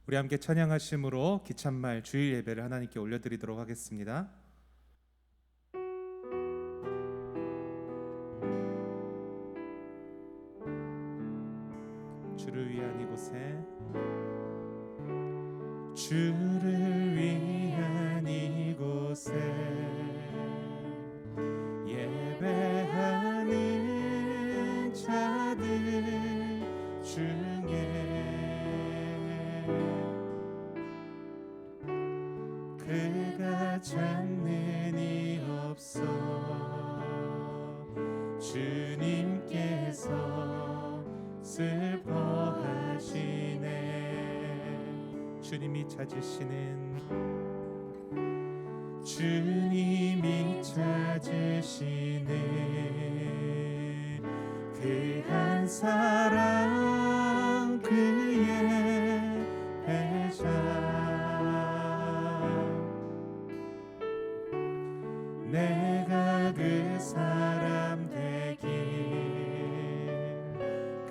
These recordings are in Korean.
우리 함께 찬양하심으로 기찬말 주일 예배를 하나님께 올려드리도록 하겠습니다. 주를 위한 이곳에, 주를 위한 이곳에 예배하는 자들 중에 그가 찾는 이 없어. 주님께서 슬퍼하시네. 주님이 찾으시는 그 한 사람, 그의 배자. 내가 그 사람 되길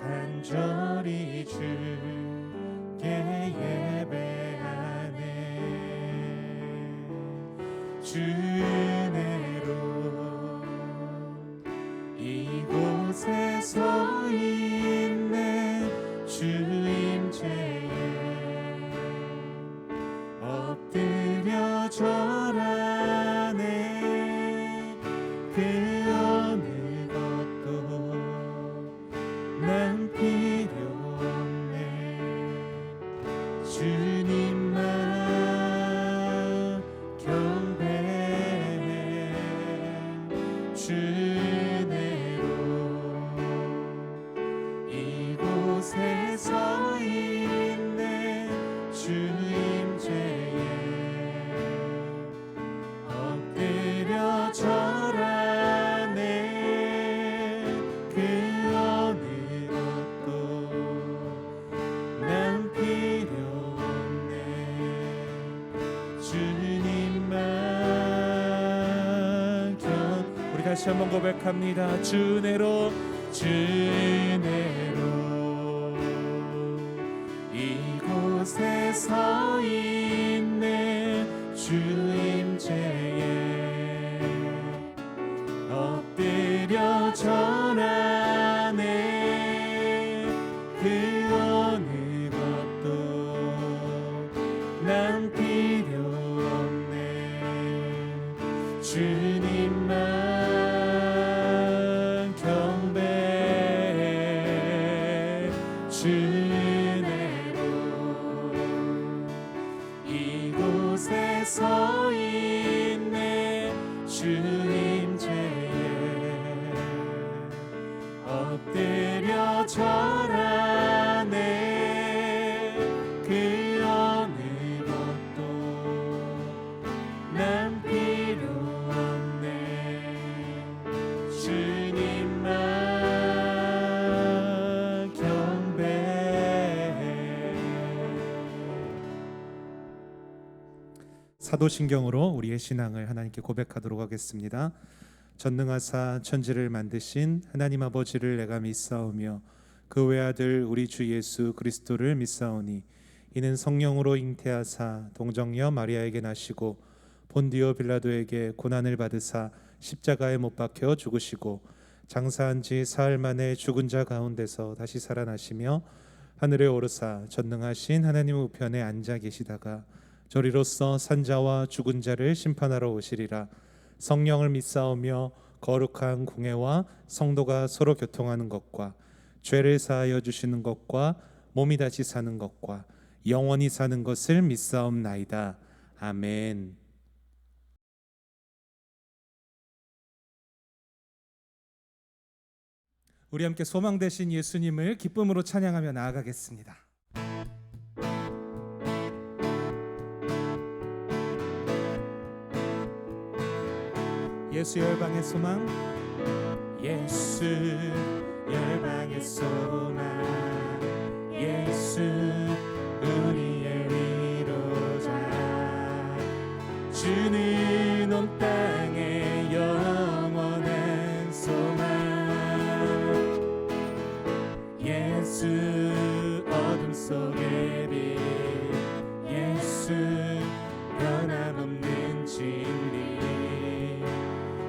간절히 주께 예배하네. 주 은혜로 이곳에 서 있네. 주 임재에 엎드려 절하네. 그 어느 것도 난 필요 없네. 주님만 경배해. 주 은혜로 이곳에 서 있네. 주 임재에 엎드려 절하네. 그 어느 것도 난 필요 없네. 주님만 우리 다시 한번 고백합니다. 주 은혜로, 주 은혜로 이곳에 서 있네. 주 임재에 엎드려 절하네. 그 어느 것도 난 필요 없네. 주님만 경배해. 주 은혜로 이곳에 서 있네. 주 임재에 엎드려 절하네. 그 어느 것도 난 필요 없네. 주님만 경배해. 사도신경으로 우리의 신앙을 하나님께 고백하도록 하겠습니다. 전능하사 천지를 만드신 하나님 아버지를 내가 믿사오며 그 외아들 우리 주 예수 그리스도를 믿사오니 이는 성령으로 잉태하사 동정녀 마리아에게 나시고 본디오 빌라도에게 고난을 받으사 십자가에 못 박혀 죽으시고 장사한 지 사흘 만에 죽은 자 가운데서 다시 살아나시며 하늘에 오르사 전능하신 하나님 우편에 앉아 계시다가 저리로서 산자와 죽은 자를 심판하러 오시리라. 성령을 믿사오며 거룩한 공회와 성도가 서로 교통하는 것과 죄를 사하여 주시는 것과 몸이 다시 사는 것과 영원히 사는 것을 믿사옵나이다. 아멘. 우리 함께 소망 되신 예수님을 기쁨으로 찬양하며 나아가겠습니다. 예수 열방의 소망, 예수 열방의 소망, 예수 우리의 위로자. 주는 온 땅의 영원한 소망, 예수 어둠 속의 빛. 변함없는 진리.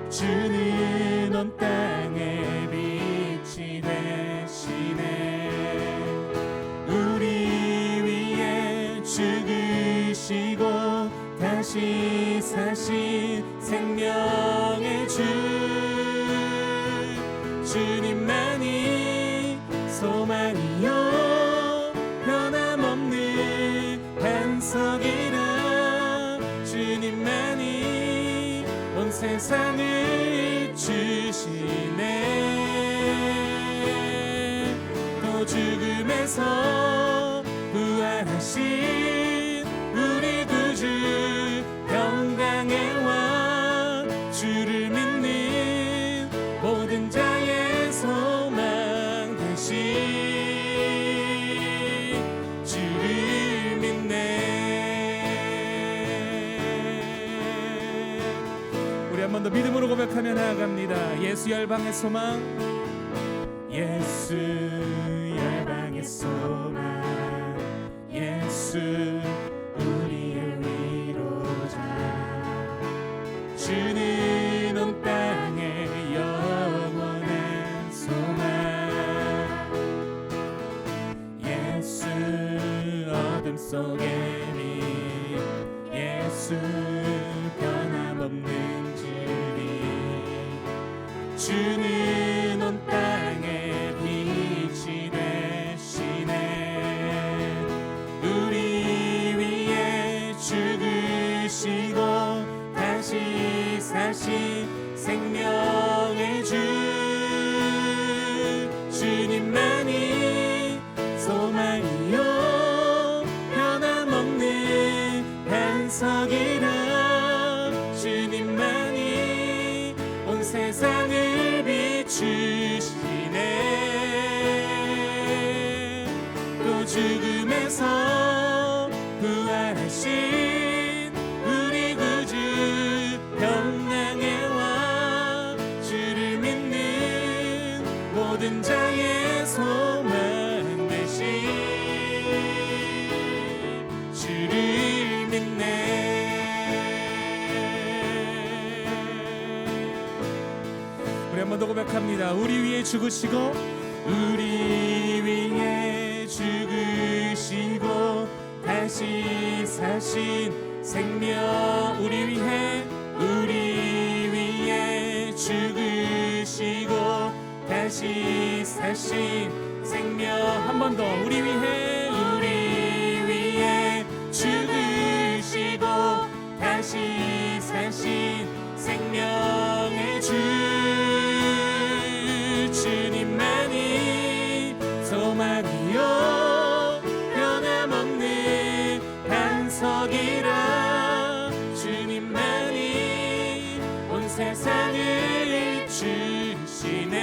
주는 온 땅에 빛이 되시네. 우리 위에 죽으시고 다시 사신 생명의 주. 주님만이 소망이요 변함없는 반석이라. 주님만이 온 세상을 주시네. 또 죽음에서 부활하신 우리 구주 평강의 왕. 주를 믿는 모든 자의 소망 되신 주를 믿네. 우리 한 번 더 믿음으로 고백하며 나아갑니다. 예수 열방의 소망. 예수 열방의 소망. 예수 우리의 위로자. 주는 온 땅의 영원한 소망. 예수 어둠 속의 빛. 예수 변함없는 진리. 주는 온 땅에 빛이 되시네. 우리 위에 죽으시고 다시 사신 생명의 주. 주님만이 소망이요 변함없는 반석이라. 주님만이 온 세상을 비추시네. 또 죽음에서 부활하신 우리 구주 평강의 왕. 주를 믿는 모든 자의 소망 되신 주를 믿네. 우리 한 번 더 고백합니다. 우리 위에 죽으시고 우리 위에 죽으시고 다시 사신 생명. 우리 위에 죽으시고 다시 사신 생명. 한 번 더. 우리 위에 죽으시고 다시 사신 생명의 주. 주님만이 소망이요 변함없는 반석이라. 주님만이 온 세상을 주시네.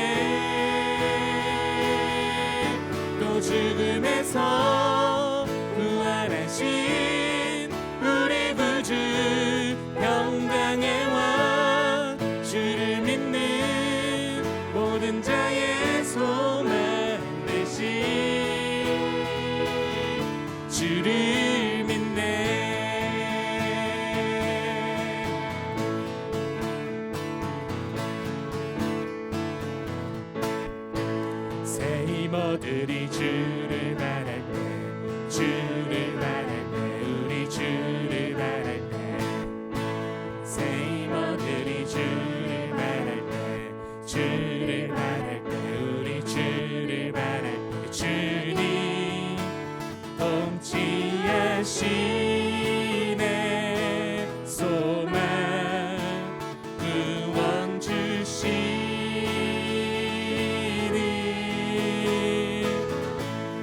또 죽음에서 부활하신 우리 구주 평강의 왕. 주를 믿는 모든 자의 소망 되신 주를 믿네. 새 힘어들이 주를 바랄 때, 주를 바랄 때, 우리 주를 바랄 때. 새 힘어들이 주를 바랄 때, 주를 바랄 때, 우리 주를 바랄 때. 주님 통치하시네. 소망 구원 주시니.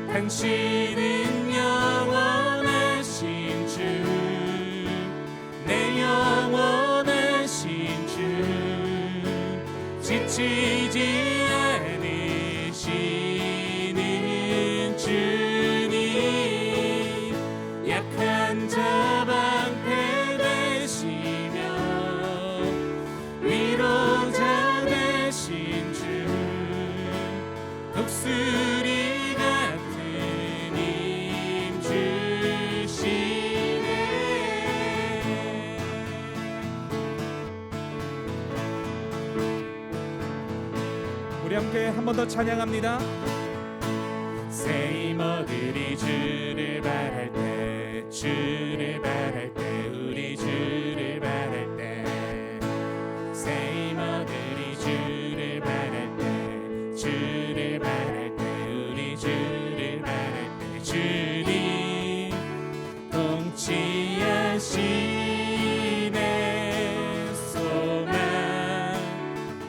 당신은 영원하신 주, 내 영원하신 주. 지치지 않으시는 주님. 약한 자 방패 되시며 위로자 되신 주. 독수리 같은 힘 주시네. 우리 함께 한 번 더 찬양합니다. 새 이모들이 주를 바랄 때, 주를 바랄 때, 우리 주를 바랄 때, 새 이모들이 주를 바랄 때, 주를 바랄 때, 우리 주를 바랄 때, 주님 통치하시네 소망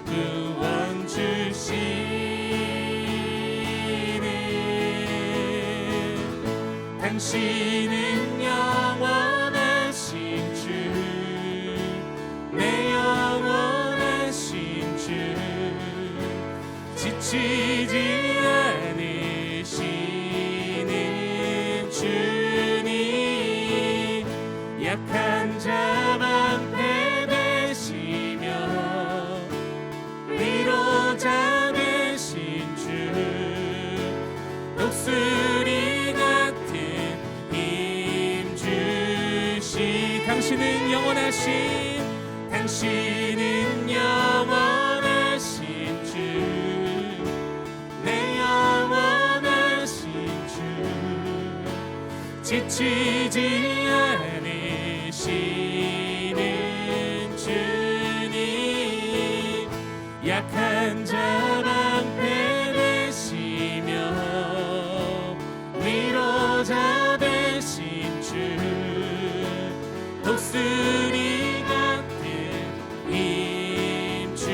구원 주시네 당신은 영원하신 주 내 영원하신 주 지치지 않으시는 주님 약한 자 방패 되시며 위로자 되신 주 독수리 같은 힘 주시 당신은 영원하신 주 내 영원하신 주 지치지 않으시는 주님 약한 자 방패 되시며 위로자 되신 주 독수리 같은 힘 주시네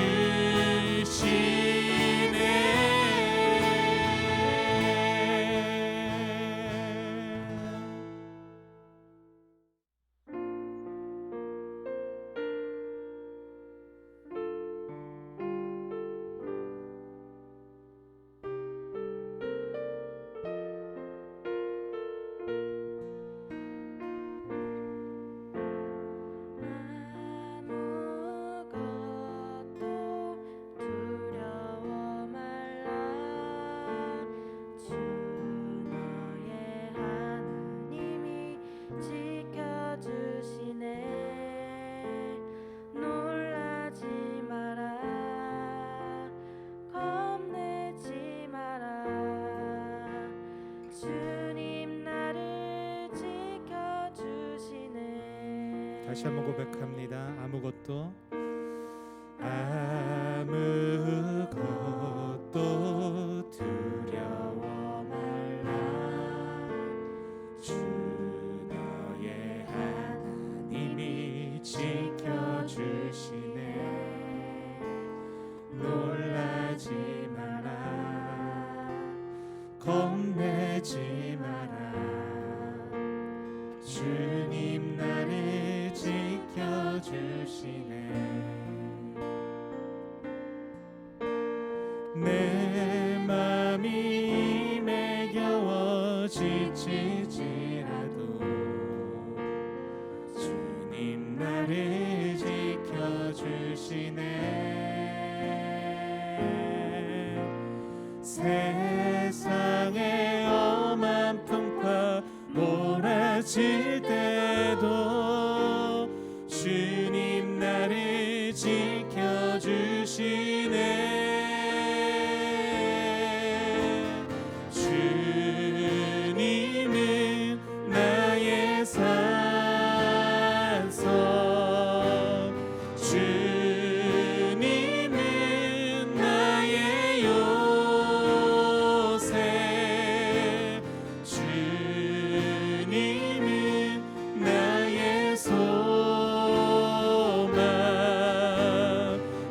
다시 한번 고백합니다. 아무것도 두려워 말라 주 너의 하나님이 지켜주시네 놀라지 마라 겁내지 마라 주님 나를 지켜주시네 내 맘이 힘에 겨워 지치지라도 주님 나를 지켜주시네 세상의 엄한 풍파 몰아칠 때도 주님 나를 지켜주시네 주님은 나의 산성 주님은 나의 요새 주님은 나의 소망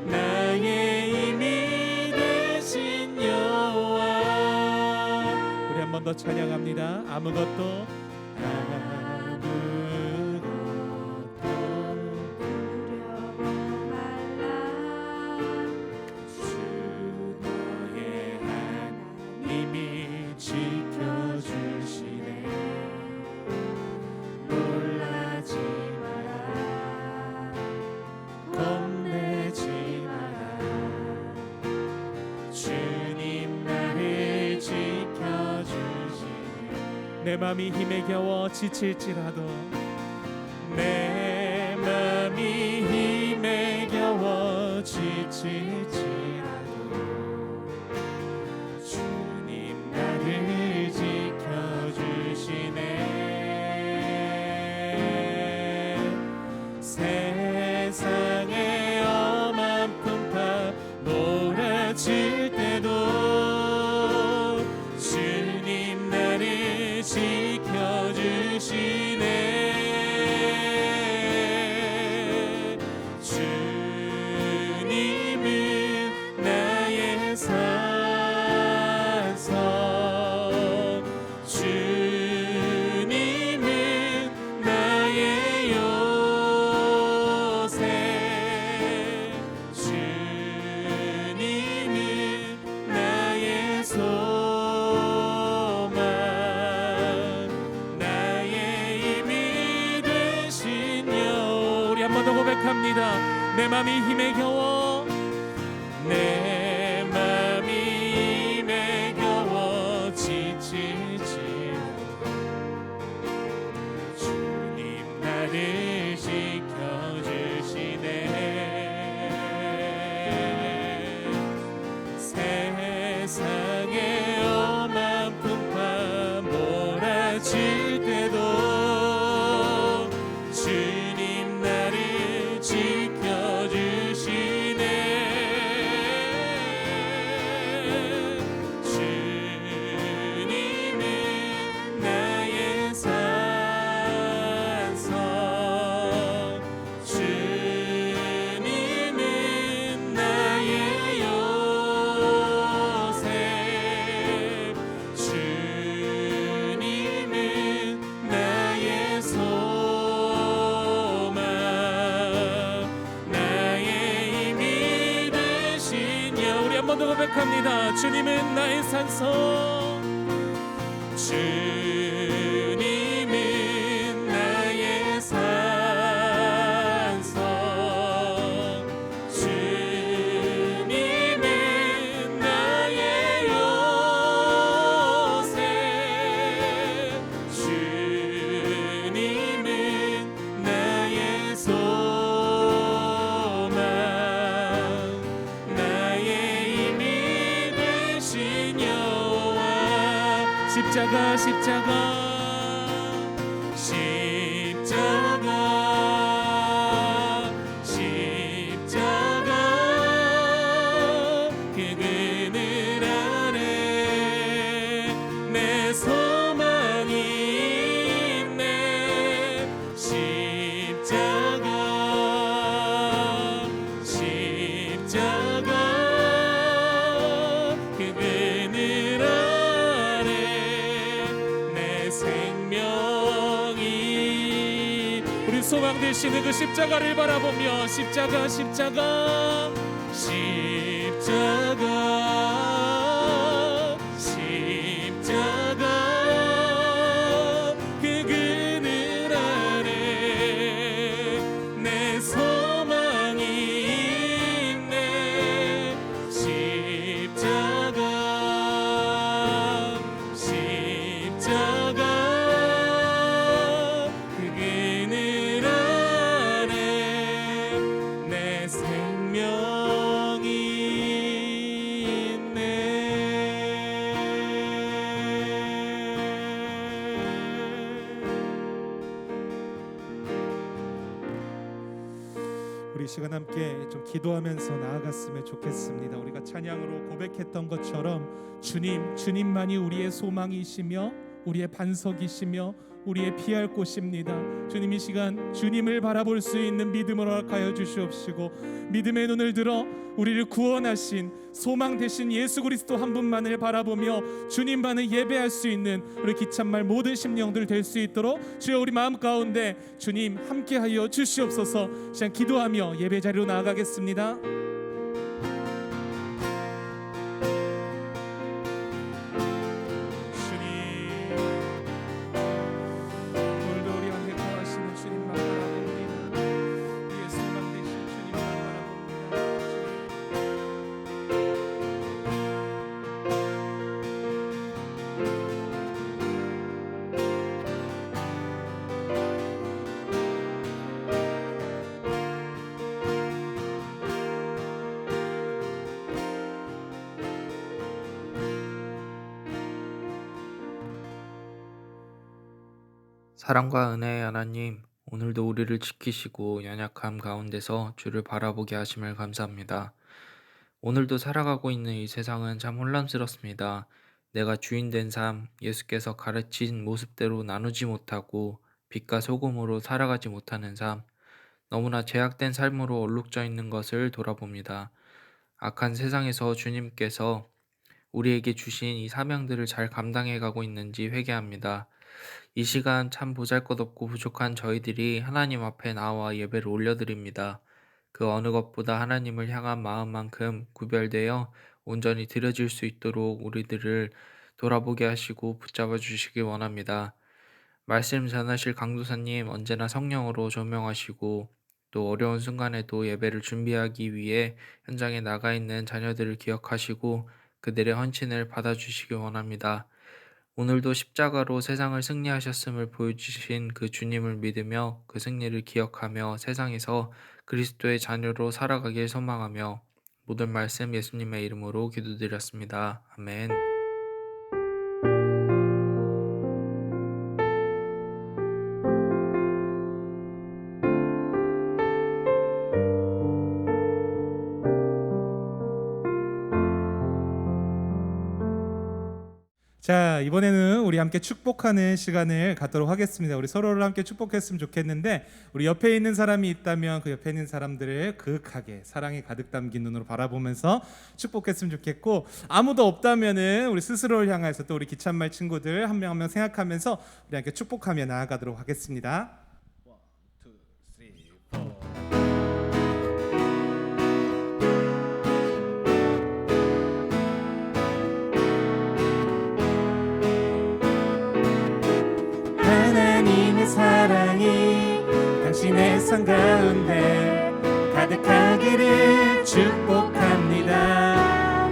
나의 힘이 되신 여호와 우리 한 번 더 찬양합니다. 아무것도 두려워 말라 주 너의 하나님이 지켜주시네 놀라지 마라 겁내지 마라 주님 나를 지켜주시네 내 맘이 힘에 겨워 지칠지라도 내 맘이 힘에 겨워 지칠지라도 고백합니다. 내 맘이 힘에 겨워 내 맘이 힘에 겨워 지치지 주님 나를 지켜주시네 세상에 엄한 풍파 몰아칠 때도 주님 나를 지켜주시네 주님은 나의 산성 주님은 나의 요새 주님은 나의 소망 나의 힘이 되신 여 우리 한 번 더 고백합니다. 주님은 나의 산성 주님은 나의 산성 주님은 나의 요새 주님은 나의 소망 나의 힘이 되신 여호와 십자가 그 그늘 아래 내 소망이 있네 십자가 그 그늘 아래 내 생명이 우리 소망 되시는 그 십자가를 바라보며 십자가 그 그늘 아래 내 소망이 있네 십자가 그 그늘 아래 내 생명이 있네 우리 이 시간 함께 좀 기도하면서 나아갔으면 좋겠습니다. 우리가 찬양으로 고백했던 것처럼 주님만이 우리의 소망이시며 우리의 반석이시며 우리의 피할 곳입니다. 주님 이 시간 주님을 바라볼 수 있는 믿음을 허락하여 주시옵시고 믿음의 눈을 들어 우리를 구원하신 소망 되신 예수 그리스도 한 분만을 바라보며 주님만을 예배할 수 있는 우리 기참말 모든 심령들 될 수 있도록 주여 우리 마음 가운데 주님 함께하여 주시옵소서. 시간 기도하며 예배 자리로 나아가겠습니다. 사랑과 은혜의 하나님, 오늘도 우리를 지키시고 연약함 가운데서 주를 바라보게 하심을 감사합니다. 오늘도 살아가고 있는 이 세상은 참 혼란스럽습니다. 내가 주인 된 삶, 예수께서 가르친 모습대로 나누지 못하고 빛과 소금으로 살아가지 못하는 삶, 너무나 제약된 삶으로 얼룩져 있는 것을 돌아봅니다. 악한 세상에서 주님께서 우리에게 주신 이 사명들을 잘 감당해 가고 있는지 회개합니다. 이 시간 참 보잘것없고 부족한 저희들이 하나님 앞에 나와 예배를 올려드립니다. 그 어느 것보다 하나님을 향한 마음만큼 구별되어 온전히 드려질 수 있도록 우리들을 돌아보게 하시고 붙잡아 주시기 원합니다. 말씀 전하실 강도사님 언제나 성령으로 조명하시고 또 어려운 순간에도 예배를 준비하기 위해 현장에 나가 있는 자녀들을 기억하시고 그들의 헌신을 받아주시기 원합니다. 오늘도 십자가로 세상을 승리하셨음을 보여주신 그 주님을 믿으며 그 승리를 기억하며 세상에서 그리스도의 자녀로 살아가길 소망하며 모든 말씀 예수님의 이름으로 기도드렸습니다. 아멘. 자, 이번에는 우리 함께 축복하는 시간을 갖도록 하겠습니다. 우리 서로를 함께 축복했으면 좋겠는데 우리 옆에 있는 사람이 있다면 그 옆에 있는 사람들을 그윽하게 사랑이 가득 담긴 눈으로 바라보면서 축복했으면 좋겠고, 아무도 없다면은 우리 스스로를 향해서 또 우리 기찬말 친구들 한 명 한 명 생각하면서 우리 함께 축복하며 나아가도록 하겠습니다. 하나님의 사랑이 당신의 삶 가운데 가득하기를 축복합니다.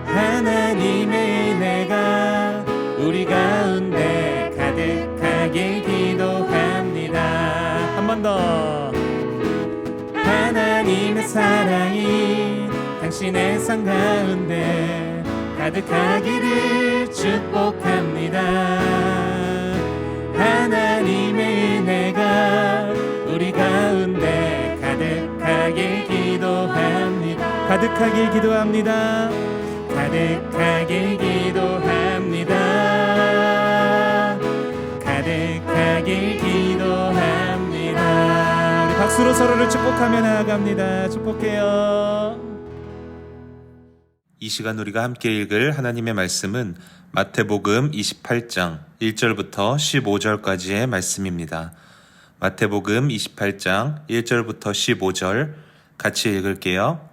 하나님의 은혜가 우리 가운데 가득하길 기도합니다. 한 번 더. 하나님의 사랑이 당신의 삶 가운데 가득하기를 축복합니다. 하나님의 은혜가 우리 가운데 가득하길 기도합니다. 가득하길 기도합니다. 가득하길 기도합니다. 가득하길 기도합니다. 우리 박수로 서로를 축복하며 나아갑니다. 축복해요. 이 시간 우리가 함께 읽을 하나님의 말씀은 마태복음 28장 1절부터 15절까지의 말씀입니다. 마태복음 28장 1절부터 15절 같이 읽을게요.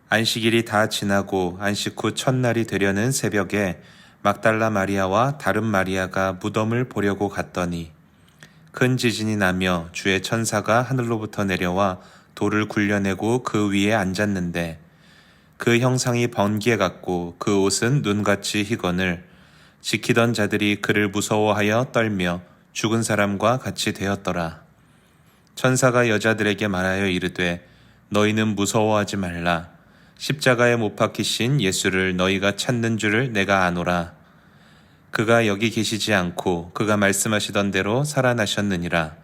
안식일이 다 지나고 안식 후 첫날이 되려는 새벽에 막달라 마리아와 다른 마리아가 무덤을 보려고 갔더니 큰 지진이 나며 주의 천사가 하늘로부터 내려와 돌을 굴려내고 그 위에 앉았는데 그 형상이 번개 같고 그 옷은 눈같이 희거늘 지키던 자들이 그를 무서워하여 떨며 죽은 사람과 같이 되었더라. 천사가 여자들에게 말하여 이르되 너희는 무서워하지 말라. 십자가에 못 박히신 예수를 너희가 찾는 줄을 내가 아노라. 그가 여기 계시지 않고 그가 말씀하시던 대로 살아나셨느니라.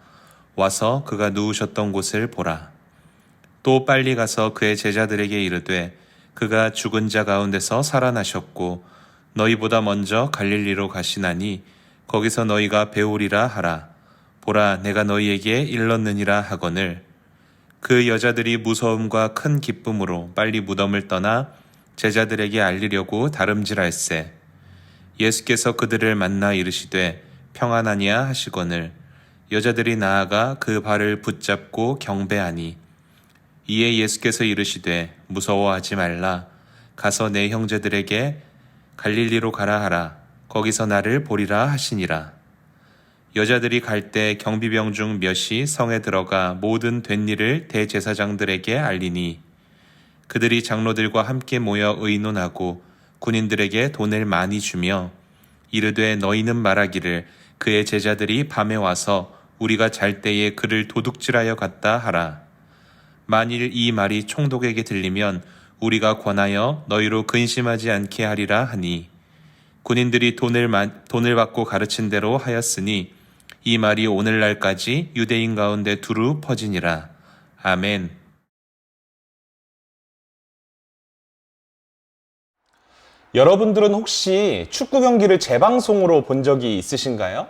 와서 그가 누우셨던 곳을 보라. 또 빨리 가서 그의 제자들에게 이르되 그가 죽은 자 가운데서 살아나셨고 너희보다 먼저 갈릴리로 가시나니 거기서 너희가 배우리라 하라. 보라, 내가 너희에게 일렀느니라 하거늘. 그 여자들이 무서움과 큰 기쁨으로 빨리 무덤을 떠나 제자들에게 알리려고 다름질할세. 예수께서 그들을 만나 이르시되 평안하냐 하시거늘 여자들이 나아가 그 발을 붙잡고 경배하니 이에 예수께서 이르시되 무서워하지 말라. 가서 내 형제들에게 갈릴리로 가라 하라. 거기서 나를 보리라 하시니라. 여자들이 갈 때 경비병 중 몇이 성에 들어가 모든 된 일을 대제사장들에게 알리니 그들이 장로들과 함께 모여 의논하고 군인들에게 돈을 많이 주며 이르되 너희는 말하기를 그의 제자들이 밤에 와서 우리가 잘 때에 그를 도둑질하여 갔다 하라. 만일 이 말이 총독에게 들리면 우리가 권하여 너희로 근심하지 않게 하리라 하니 군인들이 돈을 받고 가르친 대로 하였으니 이 말이 오늘날까지 유대인 가운데 두루 퍼지니라. 아멘. 여러분들은 혹시 축구 경기를 재방송으로 본 적이 있으신가요?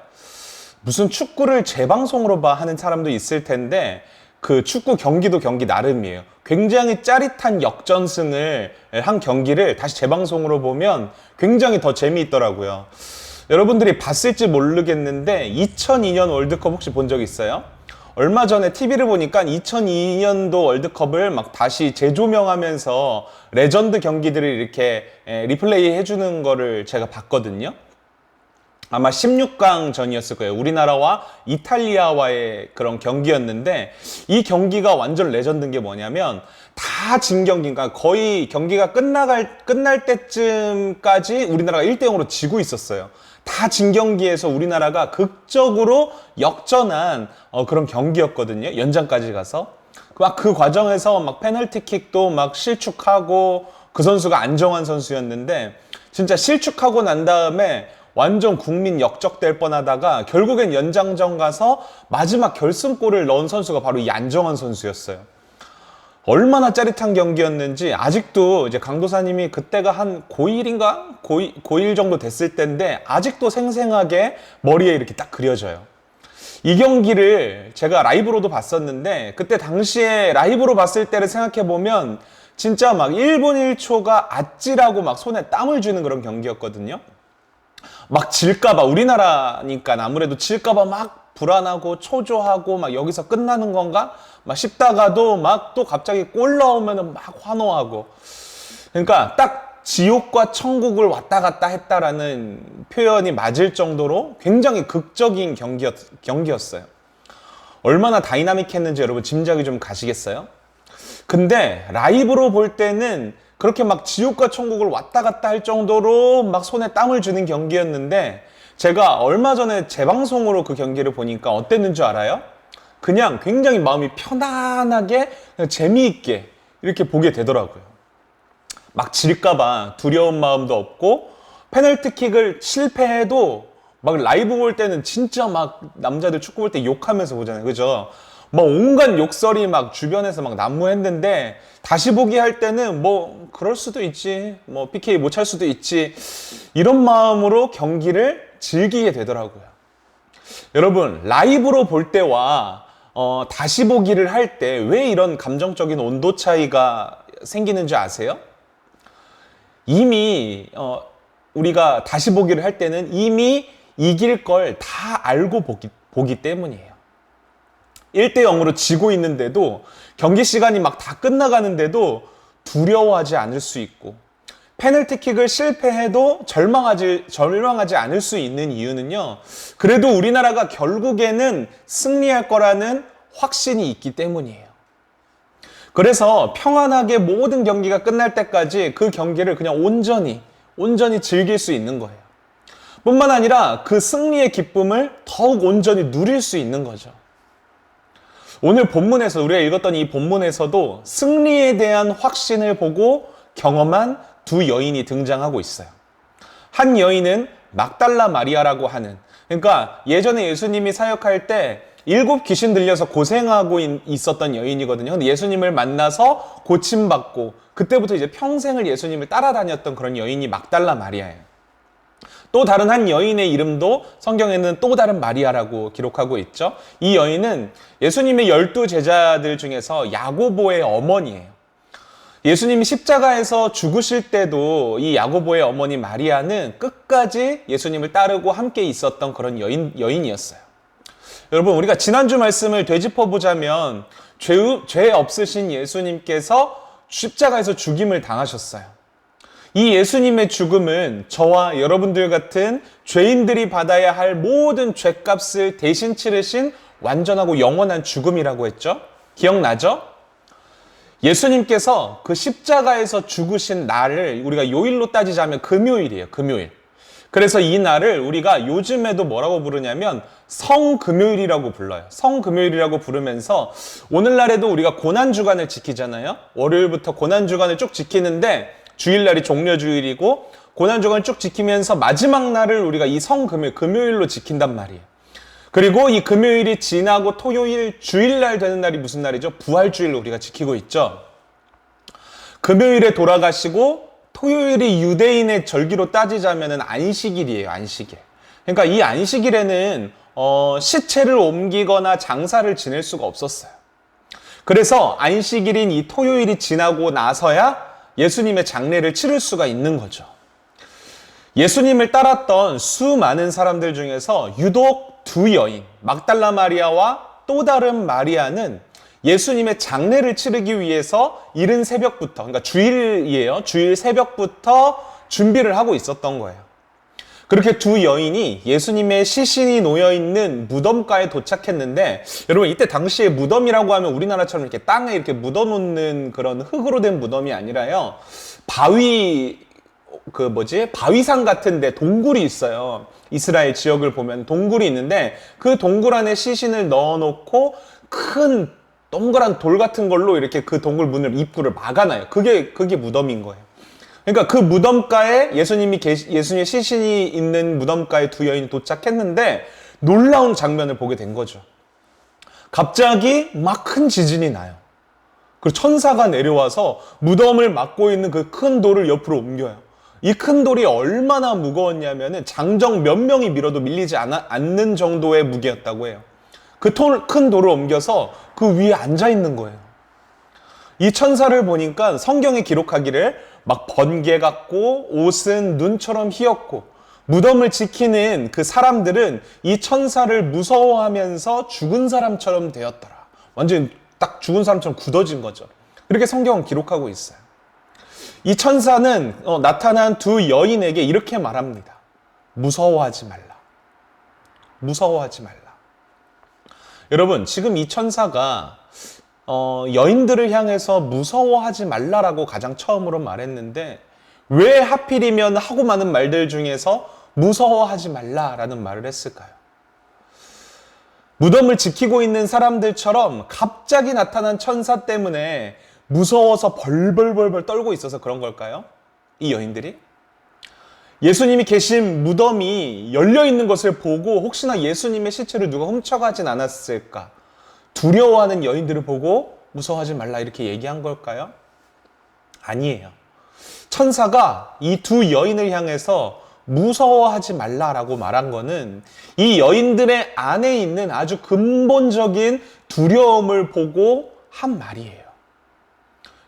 무슨 축구를 재방송으로 봐 하는 사람도 있을 텐데 그 축구 경기도 경기 나름이에요. 굉장히 짜릿한 역전승을 한 경기를 다시 재방송으로 보면 굉장히 더 재미있더라고요. 여러분들이 봤을지 모르겠는데 2002년 월드컵 혹시 본 적 있어요? 얼마 전에 TV를 보니까 2002년도 월드컵을 막 다시 재조명하면서 레전드 경기들을 이렇게 리플레이 해주는 거를 제가 봤거든요. 아마 16강전이었을 거예요. 우리나라와 이탈리아와의 그런 경기였는데, 이 경기가 완전 레전드인 게 뭐냐면 다 진 경기니까 거의 경기가 끝날 때쯤까지 우리나라가 1대0으로 지고 있었어요. 다 진 경기에서 우리나라가 극적으로 역전한 그런 경기였거든요. 연장까지 가서. 막 그 과정에서 막 페널티킥도 막 실축하고, 그 선수가 안정환 선수였는데 진짜 실축하고 난 다음에 완전 국민 역적될 뻔하다가 결국엔 연장전 가서 마지막 결승골을 넣은 선수가 바로 이 안정환 선수였어요. 얼마나 짜릿한 경기였는지 아직도 이제 강도사님이 그때가 한 고1인가? 고1 정도 됐을 때인데 아직도 생생하게 머리에 이렇게 딱 그려져요. 이 경기를 제가 라이브로도 봤었는데, 그때 당시에 라이브로 봤을 때를 생각해보면 진짜 막 1분 1초가 아찔하고 막 손에 땀을 쥐는 그런 경기였거든요. 막 질까봐, 우리나라니까 아무래도 질까봐 막 불안하고 초조하고 막 여기서 끝나는 건가? 막 싶다가도 막 또 갑자기 골 넣으면 막 환호하고. 그러니까 딱 지옥과 천국을 왔다 갔다 했다라는 표현이 맞을 정도로 굉장히 극적인 경기였어요. 얼마나 다이나믹했는지 여러분 짐작이 좀 가시겠어요? 근데 라이브로 볼 때는 그렇게 막 지옥과 천국을 왔다 갔다 할 정도로 막 손에 땀을 주는 경기였는데, 제가 얼마 전에 재방송으로 그 경기를 보니까 어땠는 줄 알아요? 그냥 굉장히 마음이 편안하게 그냥 재미있게 이렇게 보게 되더라고요. 막 질까봐 두려운 마음도 없고, 페널티킥을 실패해도 막 라이브 볼 때는 진짜 막 남자들 축구 볼 때 욕하면서 보잖아요. 그죠? 막 온갖 욕설이 막 주변에서 막 난무했는데, 다시 보기 할 때는 뭐 그럴 수도 있지, 뭐 PK 못 찰 수도 있지, 이런 마음으로 경기를 즐기게 되더라고요. 여러분, 라이브로 볼 때와 다시 보기를 할 때 왜 이런 감정적인 온도 차이가 생기는지 아세요? 이미 우리가 다시 보기를 할 때는 이미 이길 걸 다 알고 보기 때문이에요. 1대0으로 지고 있는데도, 경기 시간이 막 다 끝나가는데도 두려워하지 않을 수 있고, 페널티킥을 실패해도 절망하지 않을 수 있는 이유는요, 그래도 우리나라가 결국에는 승리할 거라는 확신이 있기 때문이에요. 그래서 평안하게 모든 경기가 끝날 때까지 그 경기를 그냥 온전히 즐길 수 있는 거예요. 뿐만 아니라 그 승리의 기쁨을 더욱 온전히 누릴 수 있는 거죠. 오늘 본문에서, 우리가 읽었던 이 본문에서도 승리에 대한 확신을 보고 경험한 두 여인이 등장하고 있어요. 한 여인은 막달라 마리아라고 하는, 그러니까 예전에 예수님이 사역할 때 7 귀신 들려서 고생하고 있었던 여인이거든요. 근데 예수님을 만나서 고침받고 그때부터 이제 평생을 예수님을 따라다녔던 그런 여인이 막달라 마리아예요. 또 다른 한 여인의 이름도 성경에는 또 다른 마리아라고 기록하고 있죠. 이 여인은 예수님의 12 제자들 중에서 야고보의 어머니예요. 예수님이 십자가에서 죽으실 때도 이 야고보의 어머니 마리아는 끝까지 예수님을 따르고 함께 있었던 그런 여인이었어요. 여러분, 우리가 지난주 말씀을 되짚어보자면 죄 없으신 예수님께서 십자가에서 죽임을 당하셨어요. 이 예수님의 죽음은 저와 여러분들 같은 죄인들이 받아야 할 모든 죄값을 대신 치르신 완전하고 영원한 죽음이라고 했죠. 기억나죠? 예수님께서 그 십자가에서 죽으신 날을 우리가 요일로 따지자면 금요일이에요. 금요일. 그래서 이 날을 우리가 요즘에도 뭐라고 부르냐면 성금요일이라고 불러요. 성금요일이라고 부르면서 오늘날에도 우리가 고난주간을 지키잖아요. 월요일부터 고난주간을 쭉 지키는데 주일날이 종려주일이고, 고난주간을 쭉 지키면서 마지막 날을 우리가 이 성금요일, 금요일로 지킨단 말이에요. 그리고 이 금요일이 지나고 토요일, 주일날 되는 날이 무슨 날이죠? 부활주일로 우리가 지키고 있죠. 금요일에 돌아가시고 토요일이 유대인의 절기로 따지자면 안식일이에요. 안식일. 그러니까 이 안식일에는 시체를 옮기거나 장사를 지낼 수가 없었어요. 그래서 안식일인 이 토요일이 지나고 나서야 예수님의 장례를 치를 수가 있는 거죠. 예수님을 따랐던 수많은 사람들 중에서 유독 두 여인, 막달라 마리아와 또 다른 마리아는 예수님의 장례를 치르기 위해서 이른 새벽부터, 그러니까 주일이에요. 주일 새벽부터 준비를 하고 있었던 거예요. 그렇게 두 여인이 예수님의 시신이 놓여있는 무덤가에 도착했는데, 여러분 이때 당시에 무덤이라고 하면 우리나라처럼 이렇게 땅에 이렇게 묻어놓는 그런 흙으로 된 무덤이 아니라요, 바위산 같은데 동굴이 있어요. 이스라엘 지역을 보면 동굴이 있는데, 그 동굴 안에 시신을 넣어놓고 큰 동그란 돌 같은 걸로 이렇게 그 동굴 문을, 입구를 막아놔요. 그게 무덤인 거예요. 그러니까 그 무덤가에 예수님의 시신이 있는 무덤가에 두 여인이 도착했는데, 놀라운 장면을 보게 된 거죠. 갑자기 막 큰 지진이 나요. 그리고 천사가 내려와서 무덤을 막고 있는 그 큰 돌을 옆으로 옮겨요. 이 큰 돌이 얼마나 무거웠냐면은 장정 몇 명이 밀어도 밀리지 않는 정도의 무게였다고 해요. 그 큰 돌을 옮겨서 그 위에 앉아 있는 거예요. 이 천사를 보니까 성경에 기록하기를 막 번개 같고 옷은 눈처럼 희었고, 무덤을 지키는 그 사람들은 이 천사를 무서워하면서 죽은 사람처럼 되었더라. 완전 딱 죽은 사람처럼 굳어진 거죠. 이렇게 성경은 기록하고 있어요. 이 천사는 나타난 두 여인에게 이렇게 말합니다. 무서워하지 말라. 무서워하지 말라. 여러분, 지금 이 천사가 여인들을 향해서 무서워하지 말라라고 가장 처음으로 말했는데, 왜 하필이면 하고 많은 말들 중에서 무서워하지 말라라는 말을 했을까요? 무덤을 지키고 있는 사람들처럼 갑자기 나타난 천사 때문에 무서워서 벌벌벌벌 떨고 있어서 그런 걸까요? 이 여인들이? 예수님이 계신 무덤이 열려있는 것을 보고 혹시나 예수님의 시체를 누가 훔쳐가진 않았을까? 두려워하는 여인들을 보고 무서워하지 말라 이렇게 얘기한 걸까요? 아니에요. 천사가 이 두 여인을 향해서 무서워하지 말라라고 말한 거는 이 여인들의 안에 있는 아주 근본적인 두려움을 보고 한 말이에요.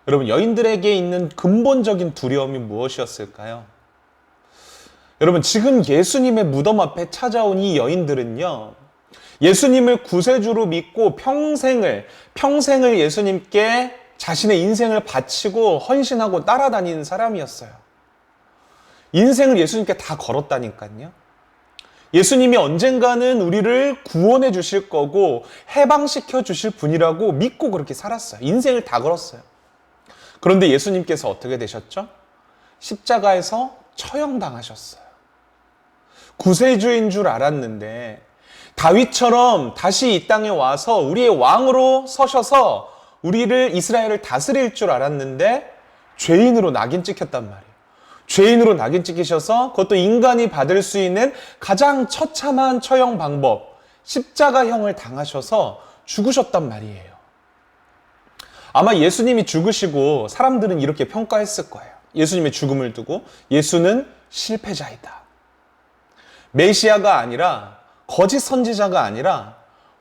여러분, 여인들에게 있는 근본적인 두려움이 무엇이었을까요? 여러분, 지금 예수님의 무덤 앞에 찾아온 이 여인들은요, 예수님을 구세주로 믿고 평생을 예수님께 자신의 인생을 바치고 헌신하고 따라다니는 사람이었어요. 인생을 예수님께 다 걸었다니까요. 예수님이 언젠가는 우리를 구원해 주실 거고 해방시켜 주실 분이라고 믿고 그렇게 살았어요. 인생을 다 걸었어요. 그런데 예수님께서 어떻게 되셨죠? 십자가에서 처형당하셨어요. 구세주인 줄 알았는데, 다윗처럼 다시 이 땅에 와서 우리의 왕으로 서셔서 우리를, 이스라엘을 다스릴 줄 알았는데 죄인으로 낙인 찍혔단 말이에요. 죄인으로 낙인 찍히셔서, 그것도 인간이 받을 수 있는 가장 처참한 처형 방법, 십자가형을 당하셔서 죽으셨단 말이에요. 아마 예수님이 죽으시고 사람들은 이렇게 평가했을 거예요. 예수님의 죽음을 두고, 예수는 실패자이다. 메시아가 아니라, 거짓 선지자가 아니라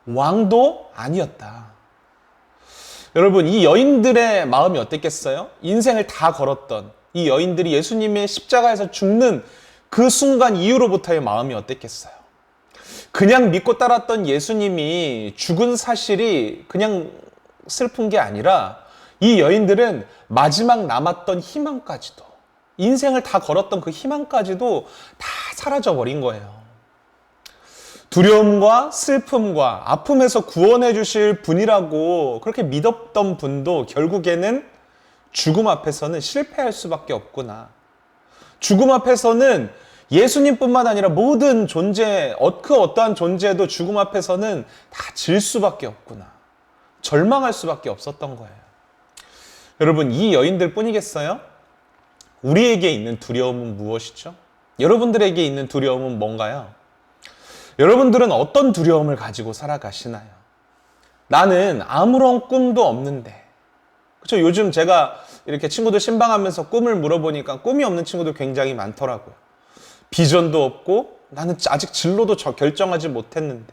왕도 아니었다. 여러분, 이 여인들의 마음이 어땠겠어요? 인생을 다 걸었던 이 여인들이 예수님의 십자가에서 죽는 그 순간 이후로부터의 마음이 어땠겠어요? 그냥 믿고 따랐던 예수님이 죽은 사실이 그냥 슬픈 게 아니라, 이 여인들은 마지막 남았던 희망까지도, 인생을 다 걸었던 그 희망까지도 다 사라져버린 거예요. 두려움과 슬픔과 아픔에서 구원해 주실 분이라고 그렇게 믿었던 분도 결국에는 죽음 앞에서는 실패할 수밖에 없구나. 죽음 앞에서는 예수님뿐만 아니라 모든 존재, 그 어떠한 존재도 죽음 앞에서는 다 질 수밖에 없구나. 절망할 수밖에 없었던 거예요. 여러분, 이 여인들 뿐이겠어요? 우리에게 있는 두려움은 무엇이죠? 여러분들에게 있는 두려움은 뭔가요? 여러분들은 어떤 두려움을 가지고 살아가시나요? 나는 아무런 꿈도 없는데. 그렇죠? 요즘 제가 이렇게 친구들 신방하면서 꿈을 물어보니까 꿈이 없는 친구들 굉장히 많더라고요. 비전도 없고, 나는 아직 진로도 결정하지 못했는데,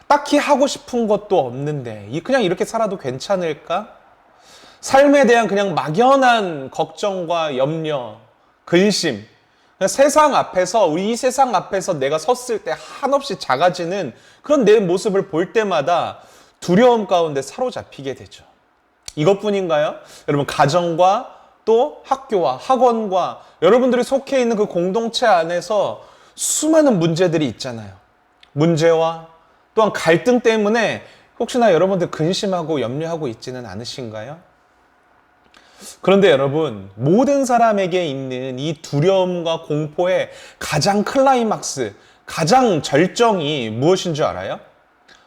딱히 하고 싶은 것도 없는데 그냥 이렇게 살아도 괜찮을까? 삶에 대한 그냥 막연한 걱정과 염려, 근심, 세상 앞에서, 우리 이 세상 앞에서 내가 섰을 때 한없이 작아지는 그런 내 모습을 볼 때마다 두려움 가운데 사로잡히게 되죠. 이것뿐인가요? 여러분, 가정과 또 학교와 학원과 여러분들이 속해 있는 그 공동체 안에서 수많은 문제들이 있잖아요. 문제와 또한 갈등 때문에 혹시나 여러분들 근심하고 염려하고 있지는 않으신가요? 그런데 여러분, 모든 사람에게 있는 이 두려움과 공포의 가장 클라이막스, 가장 절정이 무엇인 줄 알아요?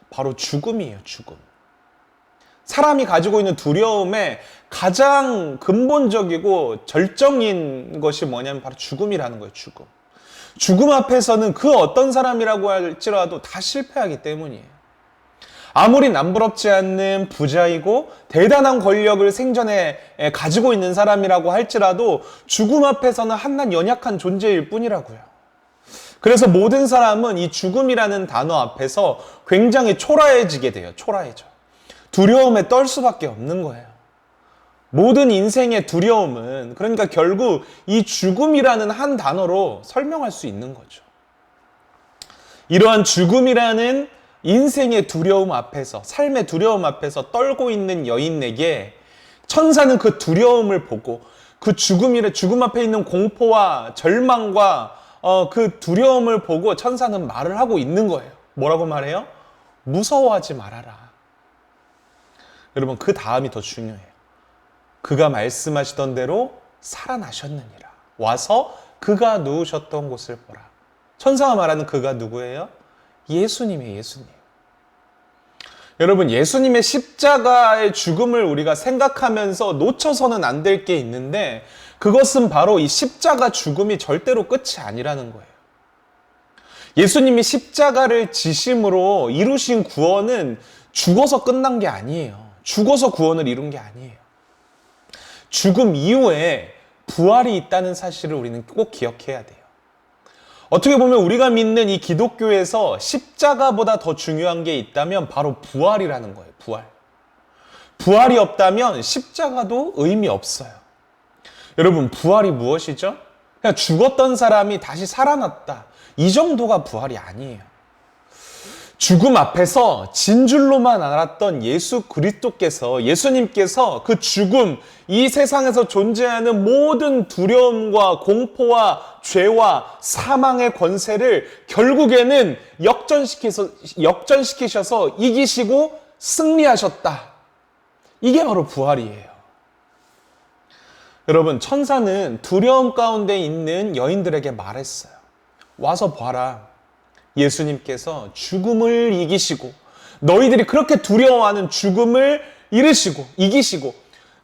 바로 죽음이에요, 죽음. 사람이 가지고 있는 두려움의 가장 근본적이고 절정인 것이 뭐냐면 바로 죽음이라는 거예요, 죽음. 죽음 앞에서는 그 어떤 사람이라고 할지라도 다 실패하기 때문이에요. 아무리 남부럽지 않는 부자이고 대단한 권력을 생전에 가지고 있는 사람이라고 할지라도 죽음 앞에서는 한낱 연약한 존재일 뿐이라고요. 그래서 모든 사람은 이 죽음이라는 단어 앞에서 굉장히 초라해지게 돼요. 초라해져. 두려움에 떨 수밖에 없는 거예요. 모든 인생의 두려움은 그러니까 결국 이 죽음이라는 한 단어로 설명할 수 있는 거죠. 이러한 죽음이라는 인생의 두려움 앞에서, 삶의 두려움 앞에서 떨고 있는 여인에게 천사는 그 두려움을 보고 그 죽음 앞에 있는 공포와 절망과 그 두려움을 보고 천사는 말을 하고 있는 거예요. 뭐라고 말해요? 무서워하지 말아라. 여러분, 그 다음이 더 중요해요. 그가 말씀하시던 대로 살아나셨느니라. 와서 그가 누우셨던 곳을 보라. 천사가 말하는 그가 누구예요? 예수님이에요, 예수님. 여러분, 예수님의 십자가의 죽음을 우리가 생각하면서 놓쳐서는 안 될 게 있는데 그것은 바로 이 십자가 죽음이 절대로 끝이 아니라는 거예요. 예수님이 십자가를 지심으로 이루신 구원은 죽어서 끝난 게 아니에요. 죽어서 구원을 이룬 게 아니에요. 죽음 이후에 부활이 있다는 사실을 우리는 꼭 기억해야 돼요. 어떻게 보면 우리가 믿는 이 기독교에서 십자가보다 더 중요한 게 있다면 바로 부활이라는 거예요. 부활. 부활이 없다면 십자가도 의미 없어요. 여러분, 부활이 무엇이죠? 그냥 죽었던 사람이 다시 살아났다. 이 정도가 부활이 아니에요. 죽음 앞에서 진줄로만 알았던 예수 그리스도께서, 예수님께서 그 죽음, 이 세상에서 존재하는 모든 두려움과 공포와 죄와 사망의 권세를 결국에는 역전시키셔서 이기시고 승리하셨다. 이게 바로 부활이에요. 여러분, 천사는 두려움 가운데 있는 여인들에게 말했어요. 와서 봐라. 예수님께서 죽음을 이기시고 너희들이 그렇게 두려워하는 죽음을 이기시고